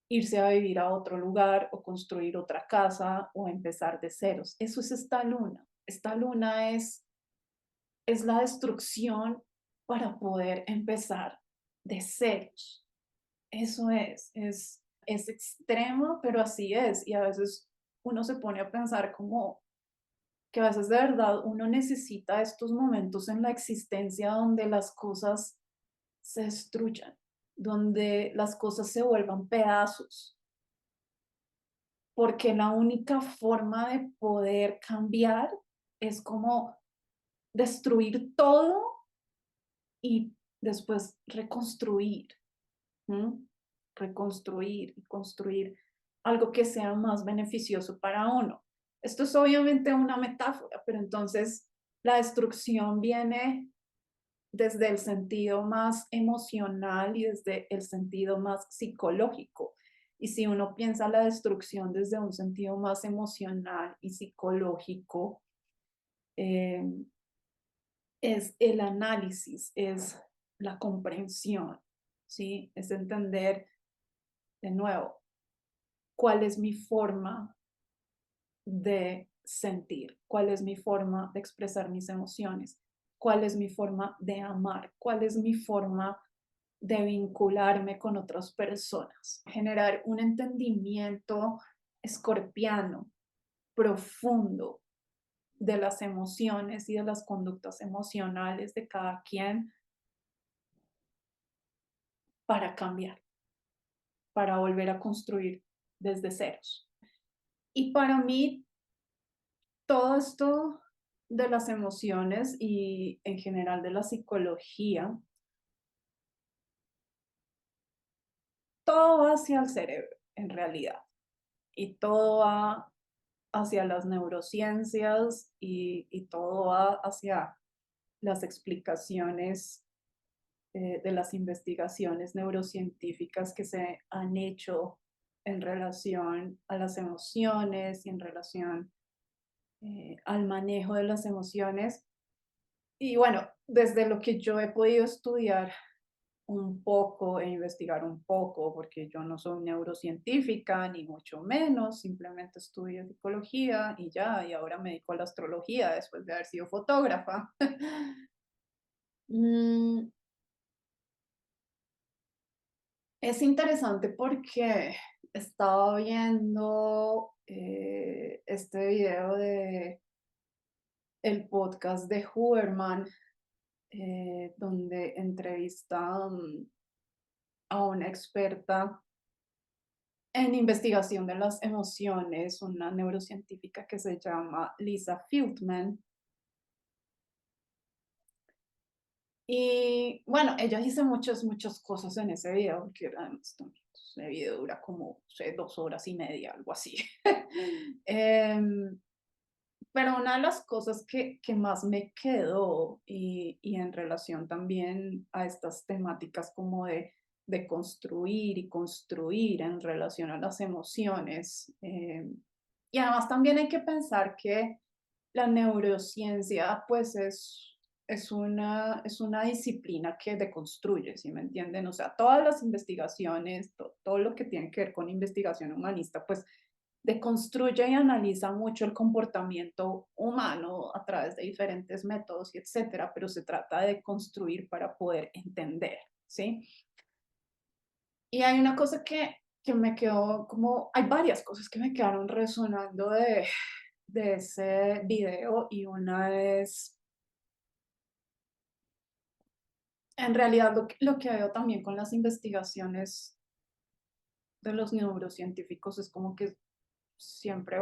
irse a vivir a otro lugar o construir otra casa o empezar de ceros. Eso es esta luna. Esta luna es la destrucción para poder empezar de ceros. Eso es extremo, pero así es. Y a veces uno se pone a pensar como que a veces de verdad uno necesita estos momentos en la existencia donde las cosas se destruyan, donde las cosas se vuelvan pedazos, porque la única forma de poder cambiar es como destruir todo y después reconstruir. ¿M? Reconstruir y construir algo que sea más beneficioso para uno. Esto es obviamente una metáfora, pero entonces la destrucción viene desde el sentido más emocional y desde el sentido más psicológico. Y si uno piensa la destrucción desde un sentido más emocional y psicológico, eh, es el análisis, es la comprensión, ¿sí? Es entender de nuevo cuál es mi forma de sentir, cuál es mi forma de expresar mis emociones, cuál es mi forma de amar, cuál es mi forma de vincularme con otras personas, generar un entendimiento escorpiano, profundo de las emociones y de las conductas emocionales de cada quien para cambiar, para volver a construir desde ceros. Y para mí todo esto de las emociones y en general de la psicología, todo va hacia el cerebro en realidad y todo va hacia las neurociencias y todo va hacia las explicaciones de las investigaciones neurocientíficas que se han hecho en relación a las emociones y en relación al manejo de las emociones. Y bueno, desde lo que yo he podido estudiar un poco e investigar un poco, porque yo no soy neurocientífica, ni mucho menos, simplemente estudio psicología y ya, y ahora me dedico a la astrología después de haber sido fotógrafa. Mm, es interesante porque estaba viendo este video de el podcast de Huberman, donde entrevistan a una experta en investigación de las emociones, una neurocientífica que se llama Lisa Feldman. Y bueno, ella dice muchas cosas en ese video, porque además también ese video dura como, no sé, 2 horas y media, algo así. Em, pero una de las cosas que más me quedó y en relación también a estas temáticas como de construir y construir en relación a las emociones, y además también hay que pensar que la neurociencia pues es una disciplina que deconstruye, ¿sí me entienden? O sea, todas las investigaciones, todo lo que tiene que ver con investigación humanista, pues deconstruye y analiza mucho el comportamiento humano a través de diferentes métodos y etcétera, pero se trata de construir para poder entender, ¿sí? Y hay una cosa que me quedó como, hay varias cosas que me quedaron resonando de ese video y una es, en realidad lo que veo también con las investigaciones de los neurocientíficos es como que siempre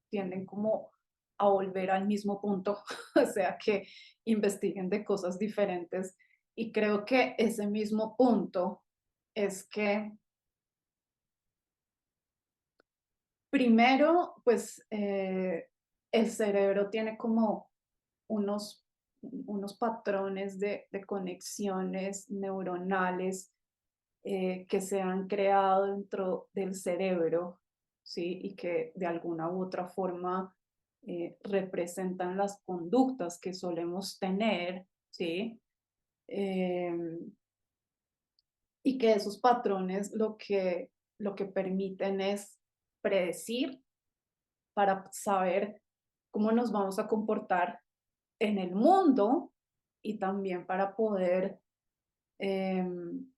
tienden como a volver al mismo punto, o sea, que investiguen de cosas diferentes. Y creo que ese mismo punto es que primero, pues el cerebro tiene como unos, unos patrones de conexiones neuronales que se han creado dentro del cerebro, ¿sí? Y que de alguna u otra forma representan las conductas que solemos tener, ¿sí? Eh, y que esos patrones lo que permiten es predecir para saber cómo nos vamos a comportar en el mundo y también para poder em,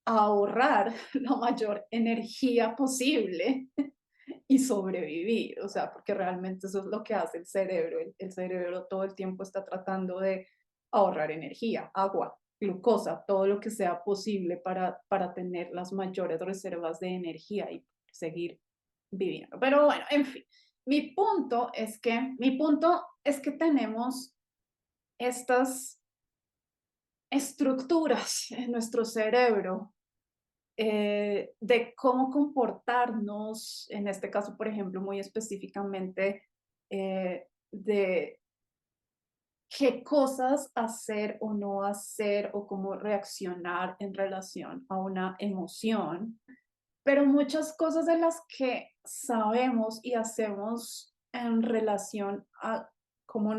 ahorrar la mayor energía posible y sobrevivir, o sea, porque realmente eso es lo que hace el cerebro. El cerebro todo el tiempo está tratando de ahorrar energía, agua, glucosa, todo lo que sea posible para tener las mayores reservas de energía y seguir viviendo. Pero bueno, en fin, mi punto es que tenemos estas estructuras en nuestro cerebro de cómo comportarnos, en este caso, por ejemplo, muy específicamente, de qué cosas hacer o no hacer o cómo reaccionar en relación a una emoción, pero muchas cosas de las que sabemos y hacemos en relación a cómo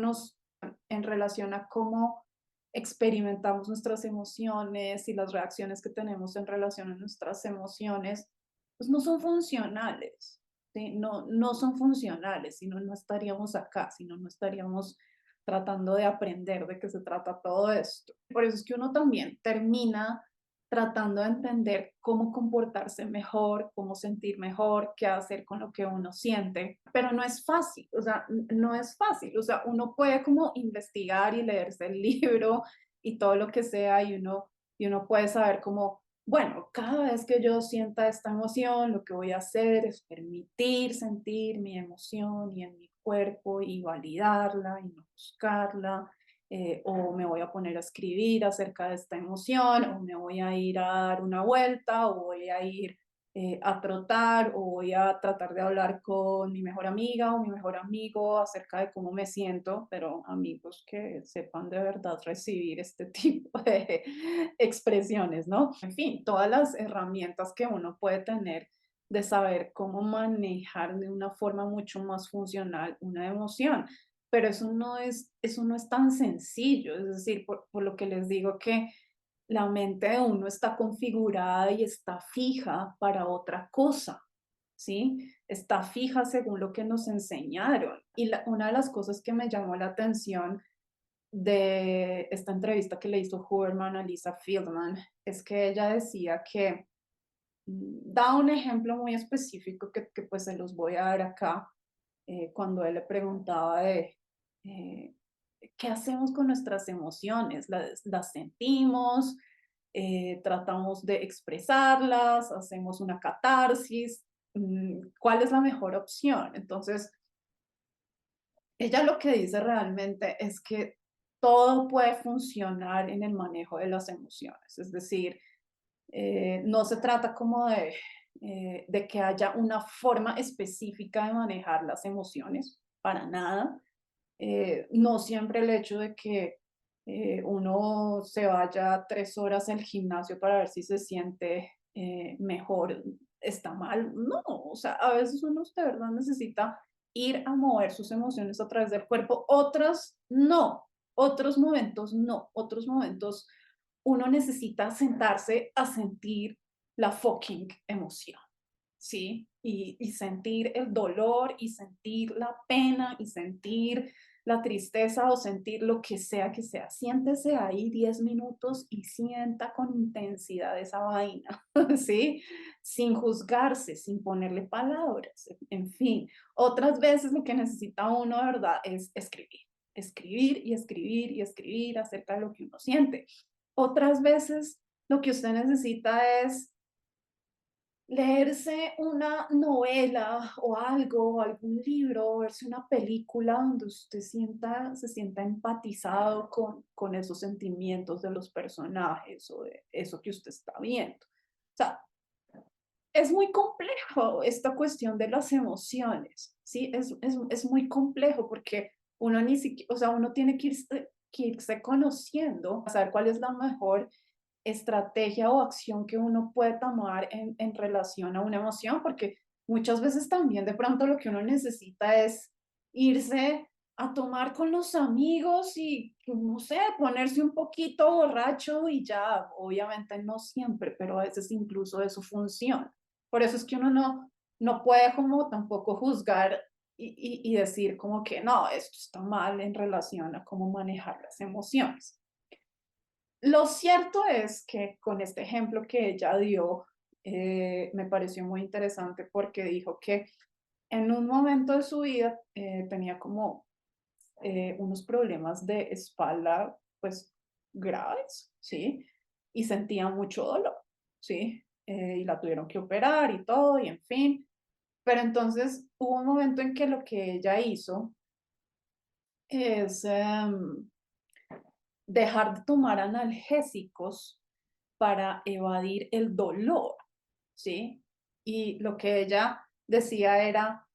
en relación a cómo experimentamos nuestras emociones y las reacciones que tenemos en relación a nuestras emociones, pues no son funcionales, ¿sí? No son funcionales, si no, no estaríamos acá, si no, no estaríamos tratando de aprender de qué se trata todo esto. Por eso es que uno también termina tratando de entender cómo comportarse mejor, cómo sentir mejor, qué hacer con lo que uno siente, pero no es fácil, o sea, no es fácil, o sea, uno puede como investigar y leerse el libro y todo lo que sea y uno puede saber como, bueno, cada vez que yo sienta esta emoción, lo que voy a hacer es permitir sentir mi emoción y en mi cuerpo y validarla y no buscarla, o me voy a poner a escribir acerca de esta emoción, o me voy a ir a dar una vuelta, o voy a ir a trotar, o voy a tratar de hablar con mi mejor amiga o mi mejor amigo acerca de cómo me siento, pero amigos que sepan de verdad recibir este tipo de expresiones, ¿no? En fin, todas las herramientas que uno puede tener de saber cómo manejar de una forma mucho más funcional una emoción. Pero eso no es tan sencillo, es decir, por lo que les digo que la mente de uno está configurada y está fija para otra cosa, ¿sí? Está fija según lo que nos enseñaron. Y una de las cosas que me llamó la atención de esta entrevista que le hizo Huberman a Lisa Feldman es que ella decía que da un ejemplo muy específico que pues se los voy a dar acá, cuando él le preguntaba de eh, qué hacemos con nuestras emociones, las sentimos, tratamos de expresarlas, hacemos una catarsis, ¿cuál es la mejor opción? Entonces, ella lo que dice realmente es que todo puede funcionar en el manejo de las emociones, es decir, no se trata como de que haya una forma específica de manejar las emociones, para nada. No siempre el hecho de que uno se vaya 3 horas al gimnasio para ver si se siente mejor está mal. No, o sea, a veces uno de verdad necesita ir a mover sus emociones a través del cuerpo, otras no, otros momentos no, otros momentos uno necesita sentarse a sentir la fucking emoción, ¿sí? Y sentir el dolor y sentir la pena y sentir la tristeza o sentir lo que sea que sea. Siéntese ahí 10 minutos y sienta con intensidad esa vaina, ¿sí? Sin juzgarse, sin ponerle palabras, en fin. Otras veces lo que necesita uno, de verdad, es escribir. Escribir y escribir y escribir acerca de lo que uno siente. Otras veces lo que usted necesita es leerse una novela o algo, o algún libro, o verse una película donde usted se sienta empatizado con esos sentimientos de los personajes o de eso que usted está viendo. O sea, es muy complejo esta cuestión de las emociones, ¿sí? Es muy complejo porque uno ni siquiera, o sea, uno tiene que irse conociendo, saber cuál es la mejor estrategia o acción que uno puede tomar en relación a una emoción, porque muchas veces también de pronto lo que uno necesita es irse a tomar con los amigos y, no sé, ponerse un poquito borracho y ya, obviamente no siempre, pero a veces incluso eso funciona. Por eso es que uno no puede como tampoco juzgar y decir como que no, esto está mal en relación a cómo manejar las emociones. Lo cierto es que con este ejemplo que ella dio, me pareció muy interesante porque dijo que en un momento de su vida tenía como unos problemas de espalda, pues graves, ¿sí? Y sentía mucho dolor, ¿sí? Y la tuvieron que operar y todo, y en fin. Pero entonces hubo un momento en que lo que ella hizo es dejar de tomar analgésicos para evadir el dolor, ¿sí? Y lo que ella decía era,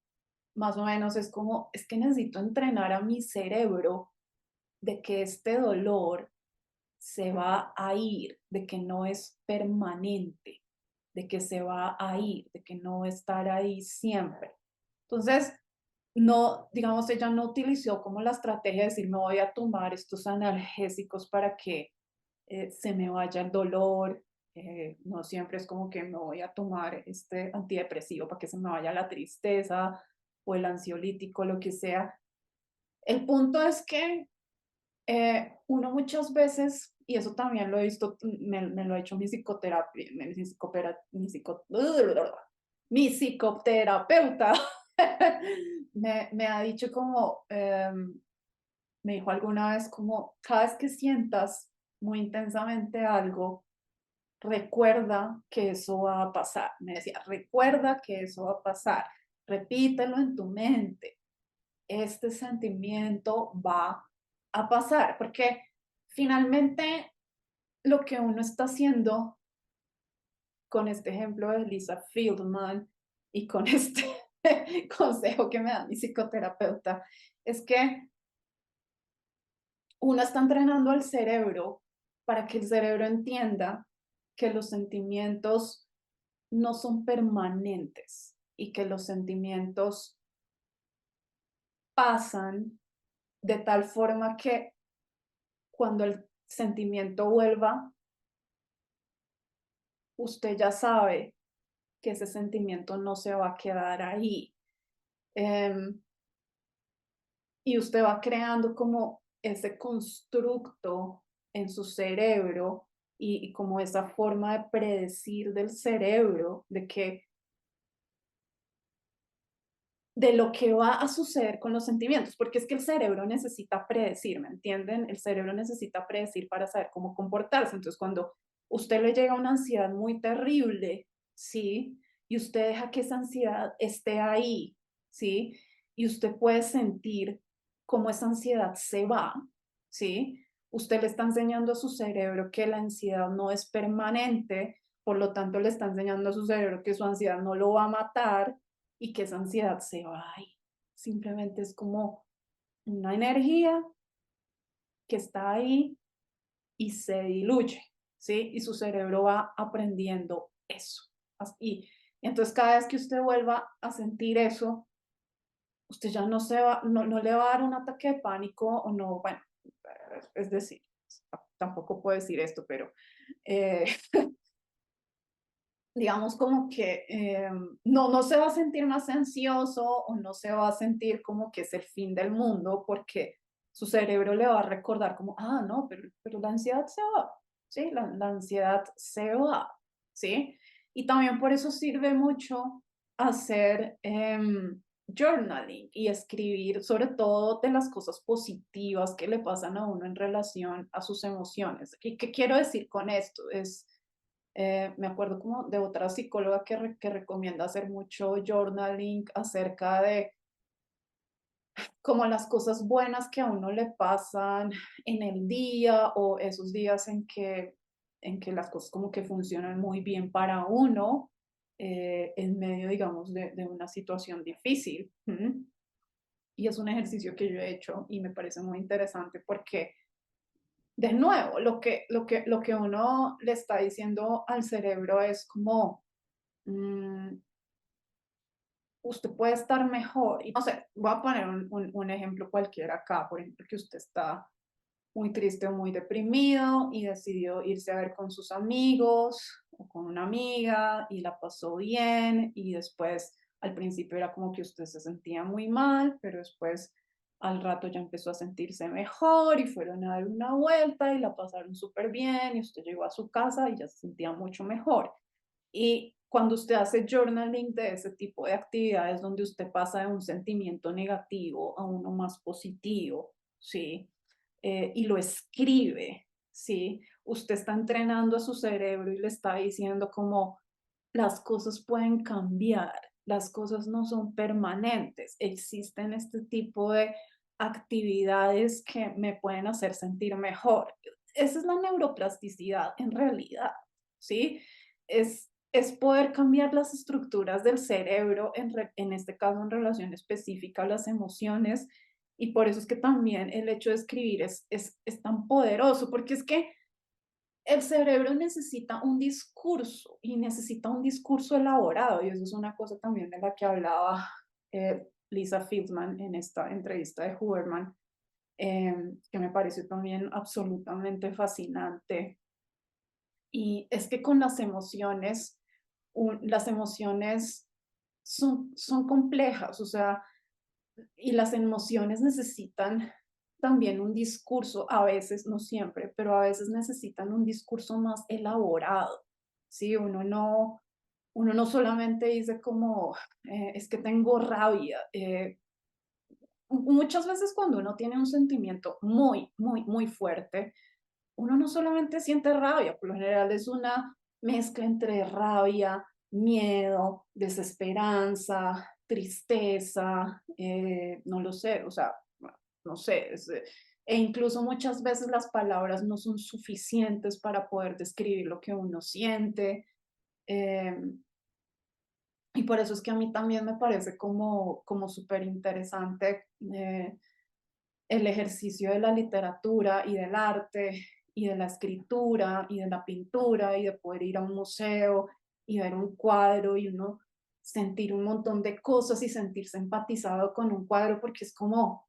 más o menos, es como, es que necesito entrenar a mi cerebro de que este dolor se va a ir, de que no es permanente, de que se va a ir, de que no va a estar ahí siempre. Entonces, no, digamos, ella no utilizó como la estrategia de decir, me voy a tomar estos analgésicos para que se me vaya el dolor, no siempre es como que me voy a tomar este antidepresivo para que se me vaya la tristeza o el ansiolítico, lo que sea. El punto es que uno muchas veces, y eso también lo he visto, me lo ha hecho mi psicoterapia, mi psicoterapeuta, me ha dicho como, me dijo alguna vez como, cada vez que sientas muy intensamente algo, recuerda que eso va a pasar. Me decía, recuerda que eso va a pasar. Repítelo en tu mente. Este sentimiento va a pasar, porque finalmente lo que uno está haciendo con este ejemplo de Lisa Fieldman y con este consejo que me da mi psicoterapeuta es que uno está entrenando al cerebro para que el cerebro entienda que los sentimientos no son permanentes y que los sentimientos pasan de tal forma que cuando el sentimiento vuelva, usted ya sabe que ese sentimiento no se va a quedar ahí. Em, y usted va creando como ese constructo en su cerebro y como esa forma de predecir del cerebro de lo que va a suceder con los sentimientos, porque es que el cerebro necesita predecir, ¿me entienden? El cerebro necesita predecir para saber cómo comportarse. Entonces, cuando usted le llega una ansiedad muy terrible, ¿sí? Y usted deja que esa ansiedad esté ahí, ¿sí? Y usted puede sentir cómo esa ansiedad se va, ¿sí? Usted le está enseñando a su cerebro que la ansiedad no es permanente, por lo tanto le está enseñando a su cerebro que su ansiedad no lo va a matar y que esa ansiedad se va ahí. Simplemente es como una energía que está ahí y se diluye, ¿sí? Y su cerebro va aprendiendo eso. Y entonces cada vez que usted vuelva a sentir eso, usted ya no se va, no le va a dar un ataque de pánico o no, bueno, es decir, tampoco puedo decir esto, pero eh, digamos como que no se va a sentir más ansioso o no se va a sentir como que es el fin del mundo porque su cerebro le va a recordar como, ah, no, pero la ansiedad se va, ¿sí? La ansiedad se va, ¿sí? Y también por eso sirve mucho hacer journaling y escribir sobre todo de las cosas positivas que le pasan a uno en relación a sus emociones. ¿Y qué quiero decir con esto? Me acuerdo como de otra psicóloga que recomienda hacer mucho journaling acerca de como las cosas buenas que a uno le pasan en el día o esos días en que las cosas como que funcionan muy bien para uno en medio, digamos, de una situación difícil. ¿M? Y es un ejercicio que yo he hecho y me parece muy interesante porque, de nuevo, lo que uno le está diciendo al cerebro es como, mm, usted puede estar mejor. Y no sé, voy a poner un ejemplo cualquiera acá, por ejemplo, que usted está muy triste o muy deprimido y decidió irse a ver con sus amigos o con una amiga y la pasó bien y después al principio era como que usted se sentía muy mal, pero después al rato ya empezó a sentirse mejor y fueron a dar una vuelta y la pasaron súper bien y usted llegó a su casa y ya se sentía mucho mejor. Y cuando usted hace journaling de ese tipo de actividades donde usted pasa de un sentimiento negativo a uno más positivo, ¿sí? Y lo escribe, ¿sí? Usted está entrenando a su cerebro y le está diciendo como las cosas pueden cambiar, las cosas no son permanentes, existen este tipo de actividades que me pueden hacer sentir mejor. Esa es la neuroplasticidad en realidad, ¿sí? Es poder cambiar las estructuras del cerebro, en este caso en relación específica a las emociones, y por eso es que también el hecho de escribir es tan poderoso, porque es que el cerebro necesita un discurso y necesita un discurso elaborado, y eso es una cosa también de la que hablaba Lisa Feldman en esta entrevista de Huberman, que me pareció también absolutamente fascinante. Y es que con las emociones, las emociones son complejas, o sea, y las emociones necesitan también un discurso, a veces, no siempre, pero a veces necesitan un discurso más elaborado, ¿sí? Uno no solamente dice como, es que tengo rabia. Muchas veces cuando uno tiene un sentimiento muy fuerte, uno no solamente siente rabia, por lo general es una mezcla entre rabia, miedo, desesperanza, tristeza, no lo sé, o sea, bueno, no sé, e incluso muchas veces las palabras no son suficientes para poder describir lo que uno siente. eh, y por eso es que a mí también me parece como súper interesante el ejercicio de la literatura y del arte y de la escritura y de la pintura y de poder ir a un museo y ver un cuadro y uno sentir un montón de cosas y sentirse empatizado con un cuadro porque es como,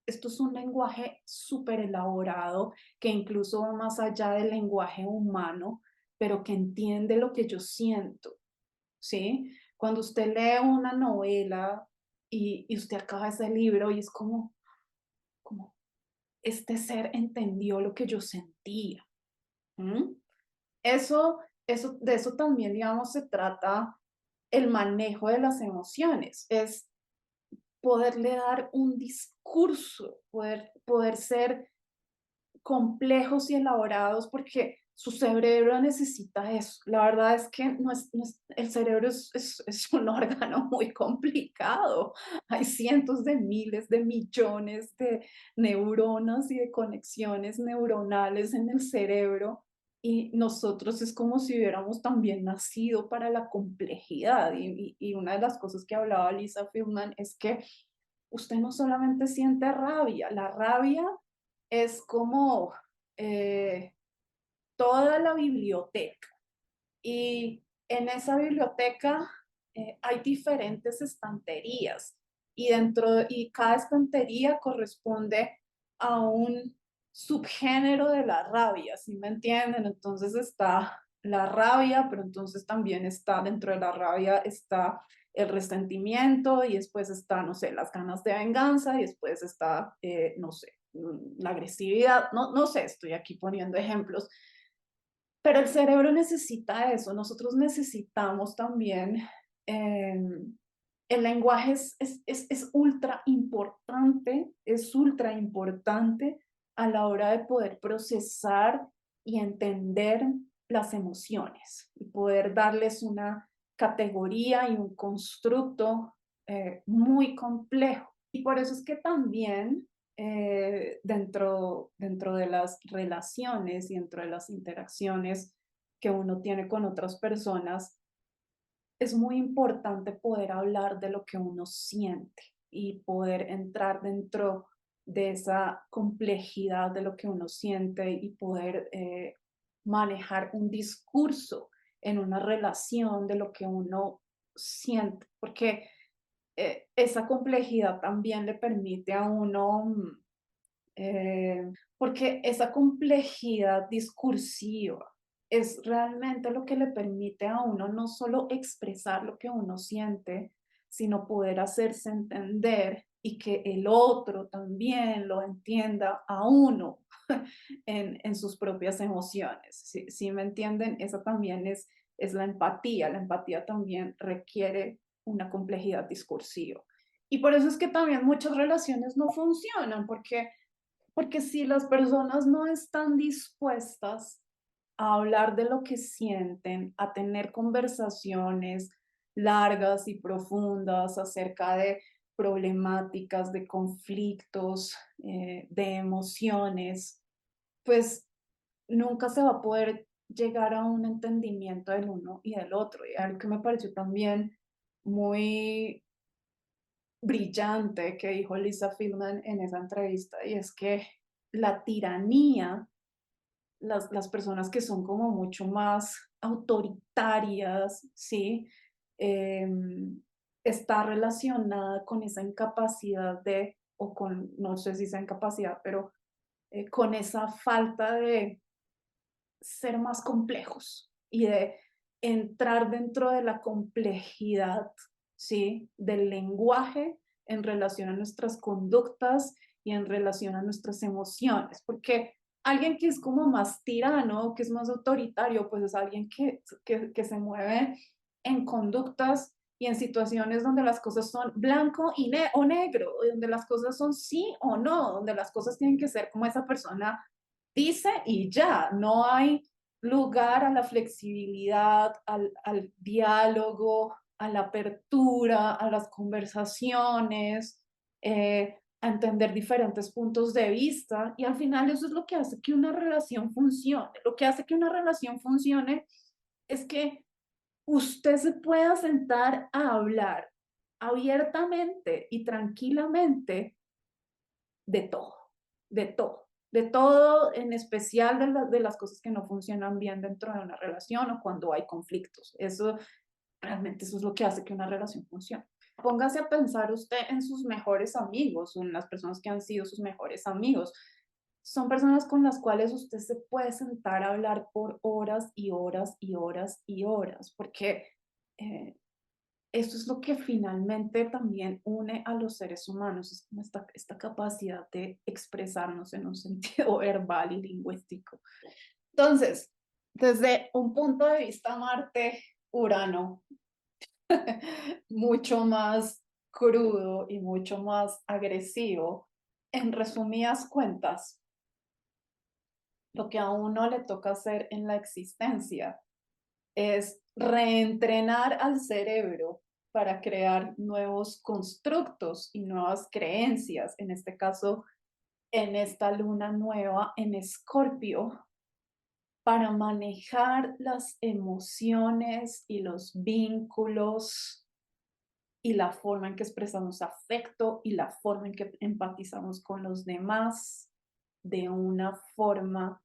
esto es un lenguaje súper elaborado que incluso va más allá del lenguaje humano pero que entiende lo que yo siento, ¿sí? Cuando usted lee una novela y usted acaba ese libro y es como, este ser entendió lo que yo sentía. ¿M? Eso, de eso también, digamos, se trata el manejo de las emociones, es poderle dar un discurso, poder ser complejos y elaborados porque su cerebro necesita eso. La verdad es que el cerebro es un órgano muy complicado. Hay cientos de miles de millones de neuronas y de conexiones neuronales en el cerebro y nosotros es como si hubiéramos también nacido para la complejidad. Y una de las cosas que hablaba Lisa Feldman es que usted no solamente siente rabia, la rabia es como eh, toda la biblioteca. Y en esa biblioteca hay diferentes estanterías y cada estantería corresponde a un subgénero de la rabia, ¿sí me entienden? Entonces está la rabia, pero entonces también está dentro de la rabia está el resentimiento y después está, no sé, las ganas de venganza y después está, no sé, la agresividad, no sé, estoy aquí poniendo ejemplos, pero el cerebro necesita eso, nosotros necesitamos también, el lenguaje es ultra importante a la hora de poder procesar y entender las emociones y poder darles una categoría y un constructo muy complejo. Y por eso es que también dentro de las relaciones y dentro de las interacciones que uno tiene con otras personas, es muy importante poder hablar de lo que uno siente y poder entrar dentro de esa complejidad de lo que uno siente y poder manejar un discurso en una relación de lo que uno siente, porque esa complejidad también le permite a uno porque esa complejidad discursiva es realmente lo que le permite a uno no solo expresar lo que uno siente, sino poder hacerse entender y que el otro también lo entienda a uno en sus propias emociones. Si me entienden, esa también es la empatía. La empatía también requiere una complejidad discursiva. Y por eso es que también muchas relaciones no funcionan, porque si las personas no están dispuestas a hablar de lo que sienten, a tener conversaciones largas y profundas acerca de problemáticas, de conflictos, de emociones, pues nunca se va a poder llegar a un entendimiento del uno y del otro. Y algo que me pareció también muy brillante que dijo Lisa Feldman en esa entrevista, y es que la tiranía, las personas que son como mucho más autoritarias, ¿sí? Está relacionada con esa incapacidad de, o con, no sé si esa incapacidad, pero con esa falta de ser más complejos y de entrar dentro de la complejidad, ¿sí? Del lenguaje en relación a nuestras conductas y en relación a nuestras emociones, porque alguien que es como más tirano, que es más autoritario, pues es alguien que se mueve en conductas y en situaciones donde las cosas son blanco o negro, donde las cosas son sí o no, donde las cosas tienen que ser como esa persona dice y ya, no hay lugar a la flexibilidad, al diálogo, a la apertura, a las conversaciones, a entender diferentes puntos de vista y al final eso es lo que hace que una relación funcione. Lo que hace que una relación funcione es que usted se pueda sentar a hablar abiertamente y tranquilamente de todo, de todo, de todo, en especial de las cosas que no funcionan bien dentro de una relación o cuando hay conflictos. Eso realmente eso es lo que hace que una relación funcione. Póngase a pensar usted en sus mejores amigos o en las personas que han sido sus mejores amigos. son personas con las cuales usted se puede sentar a hablar por horas y horas y horas y horas, porque eh, eso es lo que finalmente también une a los seres humanos, es como esta capacidad de expresarnos en un sentido verbal y lingüístico. Entonces, desde un punto de vista Marte-Urano, mucho más crudo y mucho más agresivo, en resumidas cuentas, lo que a uno le toca hacer en la existencia es reentrenar al cerebro para crear nuevos constructos y nuevas creencias, en este caso, en esta luna nueva en Escorpio, para manejar las emociones y los vínculos y la forma en que expresamos afecto y la forma en que empatizamos con los demás de una forma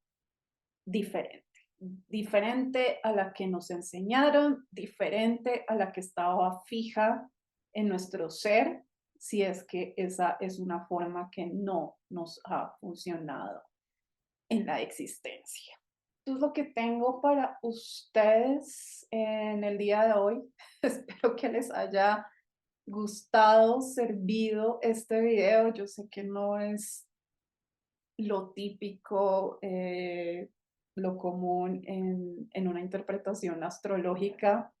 diferente. Diferente a la que nos enseñaron, diferente a la que estaba fija en nuestro ser, si es que esa es una forma que no nos ha funcionado en la existencia. Esto es lo que tengo para ustedes en el día de hoy. Espero que les haya gustado, servido este video. Yo sé que no es lo típico, lo común en una interpretación astrológica,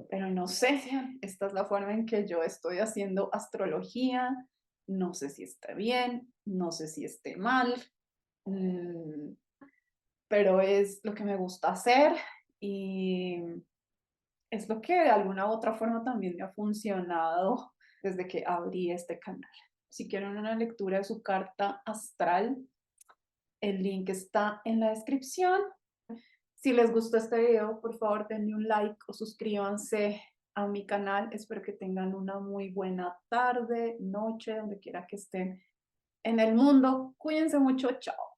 pero no sé, esta es la forma en que yo estoy haciendo astrología. No sé si está bien, no sé si esté mal, mm, pero es lo que me gusta hacer y es lo que de alguna u otra forma también me ha funcionado desde que abrí este canal. Si quieren una lectura de su carta astral, el link está en la descripción. Si les gustó este video, por favor denle un like o suscríbanse a mi canal. Espero que tengan una muy buena tarde, noche, donde quiera que estén en el mundo. Cuídense mucho, chao.